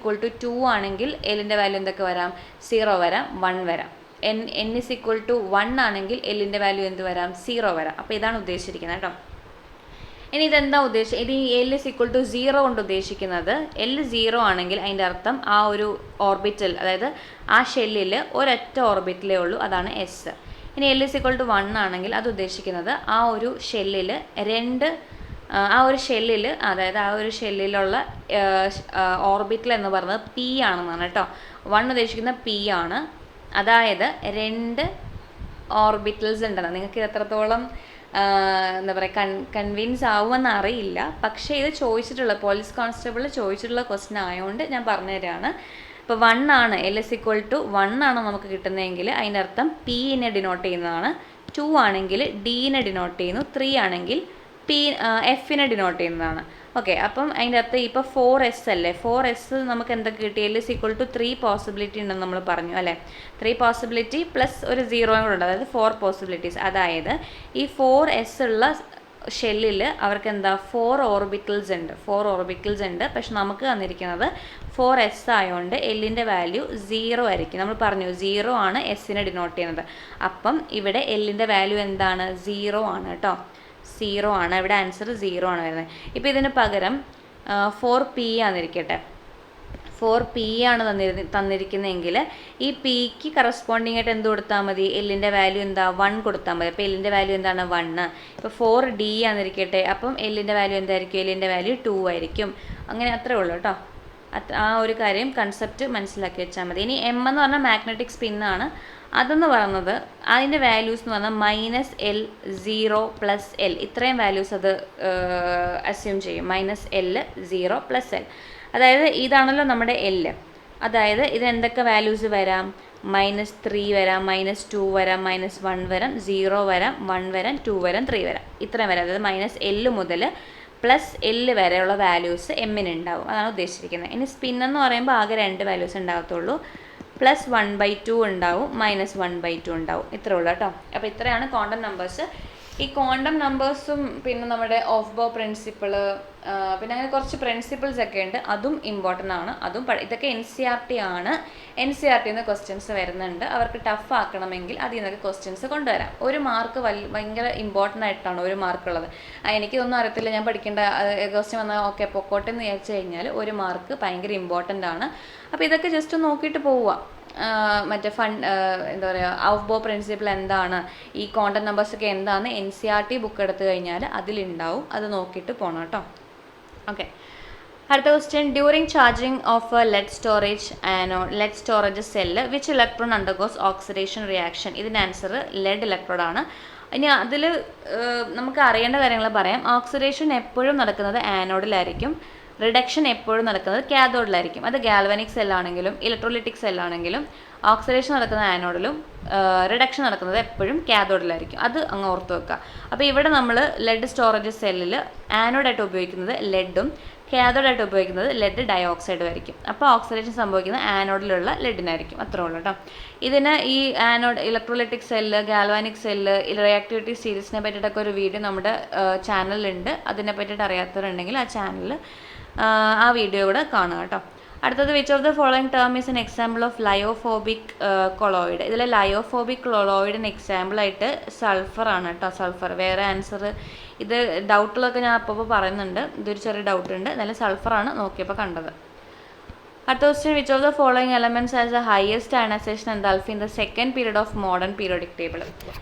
2 ആണെങ്കിൽ Lൻ്റെ വാല്യൂ എന്തൊക്കെ വരാം? 0 വരാം, 1 വരാം. n = 1 ആണെങ്കിൽ Lൻ്റെ വാല്യൂ എന്ത് വരാം? 0 വരാം. അപ്പോൾ ഇതാണ് ഉദ്ദേശിച്ചിരിക്കുന്നത് കേട്ടോ. ഇനി ഇതെന്താ ഉദ്ദേശിച്ചത്? ഈ L = 0 കൊണ്ട് ഉദ്ദേശിക്കുന്നത്, L 0 ആണെങ്കിൽ അതിൻ്റെ അർത്ഥം ആ ഒരു ഓർബിറ്റൽ, അതായത് ആ ഷെല്ലിൽ ഒരൊറ്റ ഓർബിറ്റലേ ഉള്ളൂ, അതാണ് S. ഇനി L = 1 ആണെങ്കിൽ അത് ഉദ്ദേശിക്കുന്നത് ആ ഒരു ഷെല്ലിൽ അതായത് ആ ഒരു ഷെല്ലിലുള്ള ഓർബിറ്റൽ എന്ന് പറയുന്നത് P ആണെന്നാണ് കേട്ടോ. 1 ഉദ്ദേശിക്കുന്നത് P ആണ്. അതായത് 2 ഓർബിറ്റൽസ് ഉണ്ടെന്ന്. നിങ്ങൾക്ക് ഇത് എത്രത്തോളം എന്താ പറയുക കൺവിൻസ് ആവുമെന്ന് അറിയില്ല. പക്ഷേ ഇത് പോലീസ് കോൺസ്റ്റബിൾ ചോദിച്ചിട്ടുള്ള ക്വസ്റ്റ്യൻ ആയതുകൊണ്ട് ഞാൻ പറഞ്ഞുതരാണ്. ഇപ്പോൾ 1 ആണ്, L = 1 ആണ് നമുക്ക് കിട്ടുന്നതെങ്കിൽ അതിൻ്റെ അർത്ഥം P-നെ ഡിനോട്ട് ചെയ്യുന്നതാണ്. 2 ആണെങ്കിൽ D-നെ ഡിനോട്ട് ചെയ്യുന്നു. 3 ആണെങ്കിൽ F-നെ ഡിനോട്ട് ചെയ്യുന്നതാണ്. ഓക്കെ, അപ്പം അതിൻ്റെ അകത്ത് ഇപ്പോൾ 4s അല്ലേ, 4s നമുക്ക് എന്തൊക്കെ കിട്ടി? L = 3 പോസിബിലിറ്റി ഉണ്ടെന്ന് നമ്മൾ പറഞ്ഞു അല്ലേ. 3 പോസിബിലിറ്റി പ്ലസ് ഒരു 0 കൂടെ ഉണ്ട്, അതായത് 4 പോസിബിലിറ്റീസ്. അതായത് ഈ 4s ഉള്ള ഷെല്ലിൽ അവർക്ക് എന്താ 4 ഓർബിറ്റൽസ് ഉണ്ട്. പക്ഷെ നമുക്ക് തന്നിരിക്കുന്നത് 4s ആയതുകൊണ്ട് Lൻ്റെ വാല്യൂ 0 ആയിരിക്കും. നമ്മൾ പറഞ്ഞു 0 ആണ് S-നെ ഡിനോട്ട് ചെയ്യുന്നത്. അപ്പം ഇവിടെ Lൻ്റെ വാല്യൂ എന്താണ്? 0 ആണ് കേട്ടോ. 0 ആണ്. ഇവിടെ ആൻസർ 0 ആണ് വരുന്നത്. ഇപ്പോൾ ഇതിന് പകരം 4p ആണെന്നിരിക്കട്ടെ. 4p ആണ് തന്നിരിക്കുന്നതെങ്കിൽ ഈ pക്ക് കറസ്പോണ്ടിങ് ആയിട്ട് എന്ത് കൊടുത്താൽ മതി? Lൻ്റെ വാല്യൂ എന്താ? 1 കൊടുത്താൽ മതി. അപ്പോൾ Lൻ്റെ വാല്യൂ എന്താണ്? 1. ഇപ്പോൾ 4d ആണെന്നിരിക്കട്ടെ. അപ്പം Lൻ്റെ വാല്യൂ എന്തായിരിക്കും? Lൻ്റെ വാല്യൂ 2 ആയിരിക്കും. അങ്ങനെ അത്രേ ഉള്ളൂ കേട്ടോ. ആ ഒരു കാര്യം കൺസെപ്റ്റ് മനസ്സിലാക്കി വെച്ചാൽ മതി. ഇനി എം എന്ന് പറഞ്ഞാൽ മാഗ്നറ്റിക് സ്പിന്നാണ്. അതെന്ന് പറയുന്നത് അതിൻ്റെ വാല്യൂസ് എന്ന് പറഞ്ഞാൽ -L, 0, +L ഇത്രയും വാല്യൂസ് അത് അസ്യൂം ചെയ്യും. -L, 0, +L. അതായത് ഇതാണല്ലോ നമ്മുടെ L. അതായത് ഇത് എന്തൊക്കെ വാല്യൂസ് വരാം? -3 വരാം, -2 വരാം, -1 വരാം, 0 വരാം, 1 വരാം, 2 വരാം, 3 വരാം. ഇത്രയും വരാം. അതായത് -L മുതൽ +L വരെയുള്ള വാല്യൂസ് എമ്മിന് ഉണ്ടാവും. അതാണ് ഉദ്ദേശിച്ചിരിക്കുന്നത്. ഇനി സ്പിൻ എന്ന് പറയുമ്പോൾ ആകെ 2 വാല്യൂസ് ഉണ്ടാകത്തുള്ളൂ. +1/2 ഉണ്ടാവും, -1/2 ഉണ്ടാവും. ഇത്രേ ഉള്ളൂ കേട്ടോ. അപ്പോൾ ഇത്രയാണ് ക്വാണ്ടം നമ്പേഴ്സ്. ഈ ക്വാണ്ടം നമ്പേഴ്സും പിന്നെ നമ്മുടെ ഓഫ് ബോ പ്രിൻസിപ്പിള്, പിന്നെ അങ്ങനെ കുറച്ച് പ്രിൻസിപ്പിൾസ് ഒക്കെ ഉണ്ട്. അതും ഇമ്പോർട്ടൻ്റ് ആണ്. അതും ഇതൊക്കെ NCERT ആണ്. NCERT നിന്ന് ക്വസ്റ്റ്യൻസ് വരുന്നുണ്ട്. അവർക്ക് ടഫ് ആക്കണമെങ്കിൽ അതിൽ നിന്നൊക്കെ ക്വസ്റ്റ്യൻസ് കൊണ്ടുവരാം. ഒരു മാർക്ക് ഭയങ്കര ഇമ്പോർട്ടൻ്റ് ആയിട്ടാണ് ഒരു മാർക്കുള്ളത്. എനിക്കൊന്നും അറിയത്തില്ല, ഞാൻ പഠിക്കേണ്ട ക്വസ്റ്റ്യൻ വന്നാൽ ഓക്കെ പൊക്കോട്ടെ എന്ന് വിചാരിച്ചു കഴിഞ്ഞാൽ ഒരു മാർക്ക് ഭയങ്കര ഇമ്പോർട്ടൻ്റ് ആണ്. അപ്പോൾ ഇതൊക്കെ ജസ്റ്റ് നോക്കിയിട്ട് പോവുക. മറ്റേ എന്താ പറയുക, ഔഫ് ബോ പ്രിൻസിപ്പിൾ എന്താണ്, ഈ ക്വാണ്ടം നമ്പേഴ്സൊക്കെ എന്താണ്, NCERT ബുക്ക് എടുത്തു കഴിഞ്ഞാൽ അതിലുണ്ടാവും. അത് നോക്കിയിട്ട് പോകണം കേട്ടോ. ഓക്കെ, അടുത്ത question. During charging of lead storage cell which electron undergoes oxidation reaction? ഇതിൻ്റെ ആൻസർ ലെഡ് ഇലക്ട്രോഡാണ്. ഇനി അതിൽ നമുക്ക് അറിയേണ്ട കാര്യങ്ങൾ പറയാം. ഓക്സിഡേഷൻ എപ്പോഴും നടക്കുന്നത് ആനോഡിലായിരിക്കും. റിഡക്ഷൻ എപ്പോഴും നടക്കുന്നത് കാഥോഡിലായിരിക്കും. അത് ഗാൽവാനിക് സെല്ലാണെങ്കിലും ഇലക്ട്രോലിറ്റിക് സെല്ലാണെങ്കിലും ഓക്സിഡേഷൻ നടക്കുന്ന ആനോഡിലും റിഡക്ഷൻ നടക്കുന്നത് എപ്പോഴും കാഥോഡിലായിരിക്കും. അത് അങ്ങ് ഓർത്ത് വെക്കുക. അപ്പോൾ ഇവിടെ നമ്മൾ ലെഡ് സ്റ്റോറേജ് സെല്ലിൽ ആനോഡായിട്ട് ഉപയോഗിക്കുന്നത് ലെഡും കാഥോഡായിട്ട് ഉപയോഗിക്കുന്നത് ലെഡ് ഡയോക്സൈഡും ആയിരിക്കും. അപ്പോൾ ഓക്സിഡേഷൻ സംഭവിക്കുന്നത് ആനോഡിലുള്ള ലെഡിനായിരിക്കും. അത്രേ ഉള്ളൂ കേട്ടോ. ഇതിന് ഈ anode, electrolytic cell, galvanic cell, reactivity സീരീസിനെ പറ്റിയിട്ടൊക്കെ ഒരു വീഡിയോ നമ്മുടെ ചാനലിലുണ്ട്. അതിനെ പറ്റിയിട്ട് അറിയാത്തവരുണ്ടെങ്കിൽ ആ ചാനലിൽ ആ വീഡിയോ കൂടെ കാണുക കേട്ടോ. അടുത്തത്, which of the following term is an example of lyophobic colloid? ഇതിൽ ലയോഫോബിക് കൊളോയിഡിന് എക്സാമ്പിളായിട്ട് സൾഫർ ആണ് കേട്ടോ. സൾഫർ. വേറെ ആൻസർ ഇത് ഡൗട്ടുകളൊക്കെ ഞാൻ അപ്പോൾ പറയുന്നുണ്ട്. ഇതൊരു ചെറിയ ഡൗട്ട് ഉണ്ട്. നല്ല സൾഫറാണ് നോക്കിയപ്പോൾ കണ്ടത്. അടുത്ത question, which of the following elements has the highest ionisation enthalpy in the second period of modern periodic table?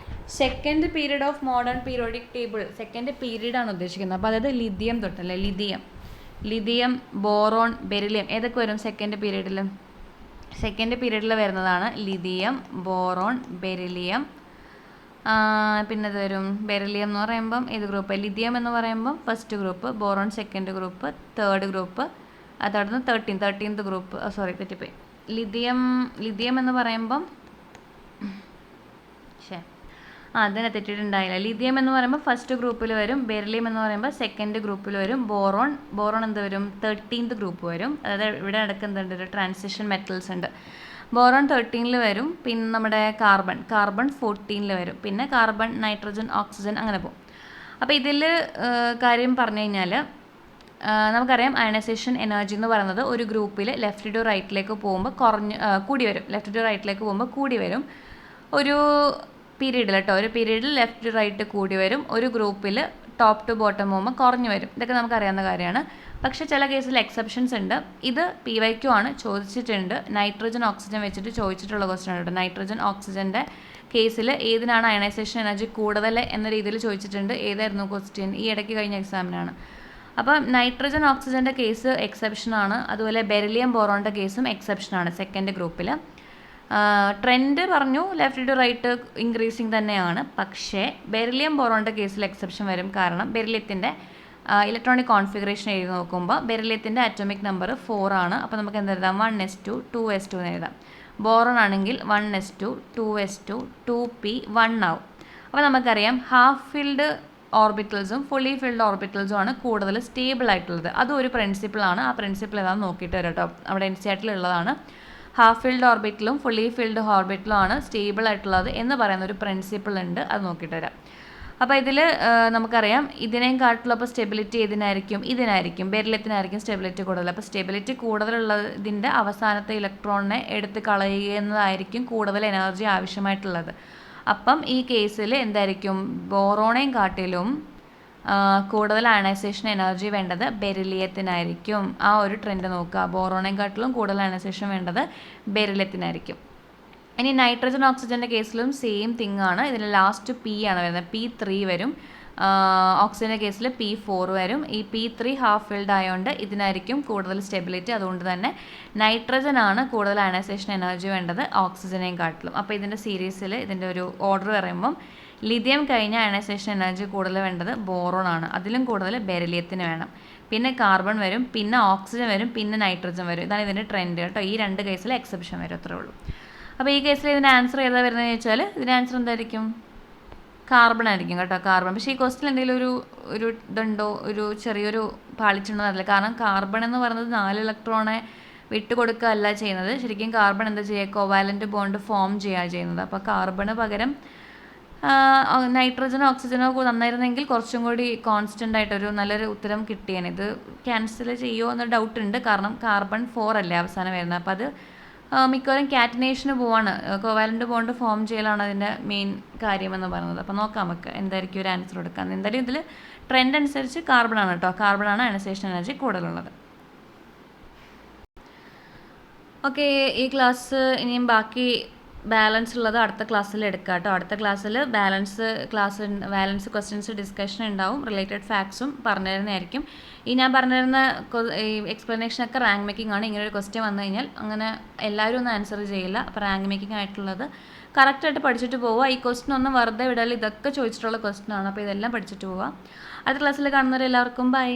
Second period of modern periodic table, second പീരീഡാണ് ഉദ്ദേശിക്കുന്നത്. അപ്പോൾ അതായത് ലിഥിയം തൊട്ടല്ലേ, ലിഥിയം, ബോറോൺ, ബെറിലിയം ഏതൊക്കെ വരും സെക്കൻഡ് പീരീഡിൽ? സെക്കൻഡ് പീരീഡിൽ വരുന്നതാണ് ലിഥിയം, ബോറോൺ, ബെറിലിയം. പിന്നെ ഇത് വരും ബെറിലിയം എന്ന് പറയുമ്പം ഏത് ഗ്രൂപ്പ്? ലിഥിയം എന്ന് പറയുമ്പം first group, boron second group, third group, അതവിടുന്ന് 13th ഗ്രൂപ്പ്. സോറി, തെറ്റിപ്പോയി. ലിഥിയം എന്ന് പറയുമ്പം അതിനെ തെറ്റിയിട്ടുണ്ടായില്ല. ലിഥിയം എന്ന് പറയുമ്പോൾ ഫസ്റ്റ് ഗ്രൂപ്പിൽ വരും, ബെറിലിയം എന്ന് പറയുമ്പോൾ സെക്കൻഡ് ഗ്രൂപ്പിൽ വരും, ബോറോൺ എന്ത് വരും? 13th ഗ്രൂപ്പ് വരും. അതായത് ഇവിടെ നടക്കുന്നുണ്ട് ഒരു ട്രാൻസിഷൻ മെറ്റൽസ് ഉണ്ട്. ബോറോൺ 13ൽ വരും. പിന്നെ നമ്മുടെ കാർബൺ 14ൽ വരും. പിന്നെ കാർബൺ, നൈട്രജൻ, ഓക്സിജൻ അങ്ങനെ പോകും. അപ്പോൾ ഇതിൽ കാര്യം പറഞ്ഞു കഴിഞ്ഞാൽ നമുക്കറിയാം അയണൈസേഷൻ എനർജി എന്ന് പറയുന്നത് ഒരു ഗ്രൂപ്പിൽ ലെഫ്റ്റ് ടു റൈറ്റിലേക്ക് പോകുമ്പോൾ കൂടി വരും. ലെഫ്റ്റ് ടു റൈറ്റിലേക്ക് പോകുമ്പോൾ കൂടി വരും. ഒരു പീരീഡിൽ കേട്ടോ, ഒരു പീരീഡിൽ ലെഫ്റ്റ് ടു റൈറ്റ് കൂടി വരും. ഒരു ഗ്രൂപ്പിൽ ടോപ്പ് ടു ബോട്ടം പോകുമ്പോൾ കുറഞ്ഞു വരും. ഇതൊക്കെ നമുക്കറിയാവുന്ന കാര്യമാണ്. പക്ഷേ ചില കേസിൽ എക്സെപ്ഷൻസ് ഉണ്ട്. ഇത് PYQ ആണ്, ചോദിച്ചിട്ടുണ്ട്. നൈട്രജൻ, ഓക്സിജൻ വെച്ചിട്ട് ചോദിച്ചിട്ടുള്ള ക്വസ്റ്റ്യൻ ആണ് കേട്ടോ. നൈട്രജൻ, ഓക്സിജൻ്റെ കേസിൽ ഏതിനാണ് അയണൈസേഷൻ എനർജി കൂടുതൽ എന്ന രീതിയിൽ ചോദിച്ചിട്ടുണ്ട്. ഏതായിരുന്നു ക്വസ്റ്റ്യൻ? ഈ ഇടയ്ക്ക് കഴിഞ്ഞ എക്സാമിനാണ്. അപ്പം നൈട്രജൻ, ഓക്സിജൻ്റെ കേസ് എക്സെപ്ഷനാണ്. അതുപോലെ ബെറിലിയം, ബോറോണിൻ്റെ കേസും എക്സെപ്ഷനാണ് സെക്കൻഡ് ഗ്രൂപ്പിൽ. ട്രെൻഡ് പറഞ്ഞു ലെഫ്റ്റ് ടു റൈറ്റ് ഇൻക്രീസിങ് തന്നെയാണ്. പക്ഷേ ബെറിലിയം, ബോറോണിൻ്റെ കേസിൽ എക്സെപ്ഷൻ വരും. കാരണം ബെറിലിയത്തിൻ്റെ ഇലക്ട്രോണിക് കോൺഫിഗറേഷൻ എഴുതി നോക്കുമ്പോൾ ബെറിലിയത്തിൻ്റെ അറ്റോമിക് നമ്പർ 4 ആണ്. അപ്പോൾ നമുക്ക് എന്തെഴുതാം? 1s2 2s2 എന്ന് എഴുതാം. ബോറോൺ ആണെങ്കിൽ 1s2 2s2 2p 1 ആവും. അപ്പോൾ നമുക്കറിയാം ഹാഫ് ഫിൽഡ് ഓർബിറ്റൽസും ഫുള്ളി ഫിൽഡ് ഓർബിറ്റൽസും ആണ് കൂടുതൽ സ്റ്റേബിൾ ആയിട്ടുള്ളത്. അതും ഒരു പ്രിൻസിപ്പിളാണ്. ആ പ്രിൻസിപ്പിൾ ഏതാണെന്ന് നോക്കിയിട്ട് വരാം കേട്ടോ. അവിടെ NCERT ഉള്ളതാണ്. ഹാഫ് ഫിൽഡ് ഓർബിറ്റലും ഫുള്ളി ഫിൽഡ് ഓർബിറ്റലും ആണ് സ്റ്റേബിൾ ആയിട്ടുള്ളത് എന്ന് പറയുന്ന ഒരു പ്രിൻസിപ്പിൾ ഉണ്ട്. അത് നോക്കിയിട്ട് വരാം. അപ്പോൾ ഇതിൽ നമുക്കറിയാം ഇതിനെയും കാട്ടിലും അപ്പോൾ സ്റ്റെബിലിറ്റി ഇതിനായിരിക്കും ബെറിലിയത്തിനായിരിക്കും സ്റ്റെബിലിറ്റി കൂടുതൽ. അപ്പോൾ സ്റ്റെബിലിറ്റി കൂടുതലുള്ളതിൻ്റെ അവസാനത്തെ ഇലക്ട്രോണിനെ എടുത്ത് കളയുന്നതായിരിക്കും കൂടുതൽ എനർജി ആവശ്യമായിട്ടുള്ളത്. അപ്പം ഈ കേസിൽ എന്തായിരിക്കും? ബോറോണേയും കാട്ടിലും കൂടുതൽ അയണൈസേഷൻ എനർജി വേണ്ടത് ബെറിലിയത്തിനായിരിക്കും. ആ ഒരു ട്രെൻഡ് നോക്കുക. ബോറോണേയും കാട്ടിലും കൂടുതൽ അയണൈസേഷൻ വേണ്ടത് ബെറിലിയത്തിനായിരിക്കും. ഇനി നൈട്രജൻ, ഓക്സിജൻ്റെ കേസിലും സെയിം തിങ് ആണ്. ഇതിൽ ലാസ്റ്റ് P ആണ് വരുന്നത്. P3 വരും. ഓക്സിജൻ്റെ കേസിൽ P4 വരും. ഈ P3 ഹാഫ് ഫിൽഡ് ആയതുകൊണ്ട് ഇതിനായിരിക്കും കൂടുതൽ സ്റ്റെബിലിറ്റി. അതുകൊണ്ട് തന്നെ നൈട്രജൻ ആണ് കൂടുതൽ അയണൈസേഷൻ എനർജി വേണ്ടത് ഓക്സിജനെയും കാട്ടിലും. അപ്പോൾ ഇതിൻ്റെ സീരീസിൽ ഇതിൻ്റെ ഒരു ഓർഡർ പറയുമ്പം ലിഥിയം കഴിഞ്ഞ അയണൈസേഷൻ എനർജി കൂടുതൽ വേണ്ടത് ബോറോൺ ആണ്. അതിലും കൂടുതൽ ബെറിലിയത്തിന് വേണം. പിന്നെ കാർബൺ വരും, പിന്നെ ഓക്സിജൻ വരും, പിന്നെ നൈട്രജൻ വരും. ഇതാണ് ഇതിൻ്റെ ട്രെൻഡ് കേട്ടോ. ഈ 2 കേസിൽ എക്സെപ്ഷൻ വരും, അത്രേ ഉള്ളൂ. അപ്പോൾ ഈ കേസിൽ ഇതിൻ്റെ ആൻസർ ഏതാ വരുന്നതെന്ന് വെച്ചാൽ ഇതിൻ്റെ ആൻസർ എന്തായിരിക്കും? കാർബൺ ആയിരിക്കും കേട്ടോ, കാർബൺ. പക്ഷേ ഈ ക്വസ്റ്റിൽ എന്തെങ്കിലും ഒരു ഇതുണ്ടോ, ഒരു ചെറിയൊരു പാളിച്ചുണ്ടോ എന്നറിയില്ല. കാരണം കാർബൺ എന്ന് പറയുന്നത് 4 ഇലക്ട്രോണെ വിട്ടുകൊടുക്കുകയല്ല ചെയ്യുന്നത്. ശരിക്കും കാർബൺ എന്താ ചെയ്യുക? കോവാലൻ്റ് ബോണ്ട് ഫോം ചെയ്യുകയാണ് ചെയ്യുന്നത്. അപ്പോൾ കാർബണ് പകരം നൈട്രജനോ ഓക്സിജനോ തന്നിരുന്നെങ്കിൽ കുറച്ചും കൂടി കോൺസ്റ്റൻ്റ് ആയിട്ടൊരു നല്ലൊരു ഉത്തരം കിട്ടിയാണ്. ഇത് ക്യാൻസൽ ചെയ്യുമോ എന്ന ഡൗട്ട് ഉണ്ട്. കാരണം കാർബൺ 4 അല്ലേ അവസാനം വരുന്നത്. അപ്പോൾ അത് മിക്കവാറും കാറ്റിനേഷന് പോവാണ്. കോവാലൻ്റ് ബോണ്ട് ഫോം ചെയ്യലാണ് അതിൻ്റെ മെയിൻ കാര്യമെന്ന് പറയുന്നത്. അപ്പോൾ നോക്കാം നമുക്ക് എന്തായിരിക്കും ഒരു ആൻസർ കൊടുക്കാൻ. എന്തായാലും ഇതിൽ ട്രെൻഡ് അനുസരിച്ച് കാർബൺ ആണ് കേട്ടോ. കാർബണാണ് അയണൈസേഷൻ എനർജി കൂടുതലുള്ളത്. ഓക്കെ, ഈ ക്ലാസ് ഇനിയും ബാക്കി ബാലൻസ് ഉള്ളത് അടുത്ത ക്ലാസ്സിൽ എടുക്കാം കേട്ടോ. അടുത്ത ക്ലാസ്സിൽ ബാലൻസ് ക്വസ്റ്റ്യൻസ് ഡിസ്കഷൻ ഉണ്ടാവും. റിലേറ്റഡ് ഫാക്ട്സും പറഞ്ഞു തരുന്നതായിരിക്കും. ഈ ഞാൻ പറഞ്ഞിരുന്ന ഈ എക്സ്പ്ലനേഷനൊക്കെ റാങ്ക് മേക്കിംഗ് ആണ്. ഇങ്ങനെ ഒരു ക്വസ്റ്റ്യൻ വന്നു കഴിഞ്ഞാൽ അങ്ങനെ എല്ലാവരും ഒന്നും ആൻസർ ചെയ്യില്ല. അപ്പോൾ റാങ്ക് മേക്കിംഗ് ആയിട്ടുള്ളത് കറക്റ്റായിട്ട് പഠിച്ചിട്ട് പോവുക. ഈ ക്വസ്റ്റ്യൻ ഒന്നും വെറുതെ വിടാൽ ഇതൊക്കെ ചോദിച്ചിട്ടുള്ള ക്വസ്റ്റ്യൻ ആണ്. അപ്പോൾ ഇതെല്ലാം പഠിച്ചിട്ട് പോവുക. അടുത്ത ക്ലാസ്സിൽ കാണുന്നവരെല്ലാവർക്കും ബൈ.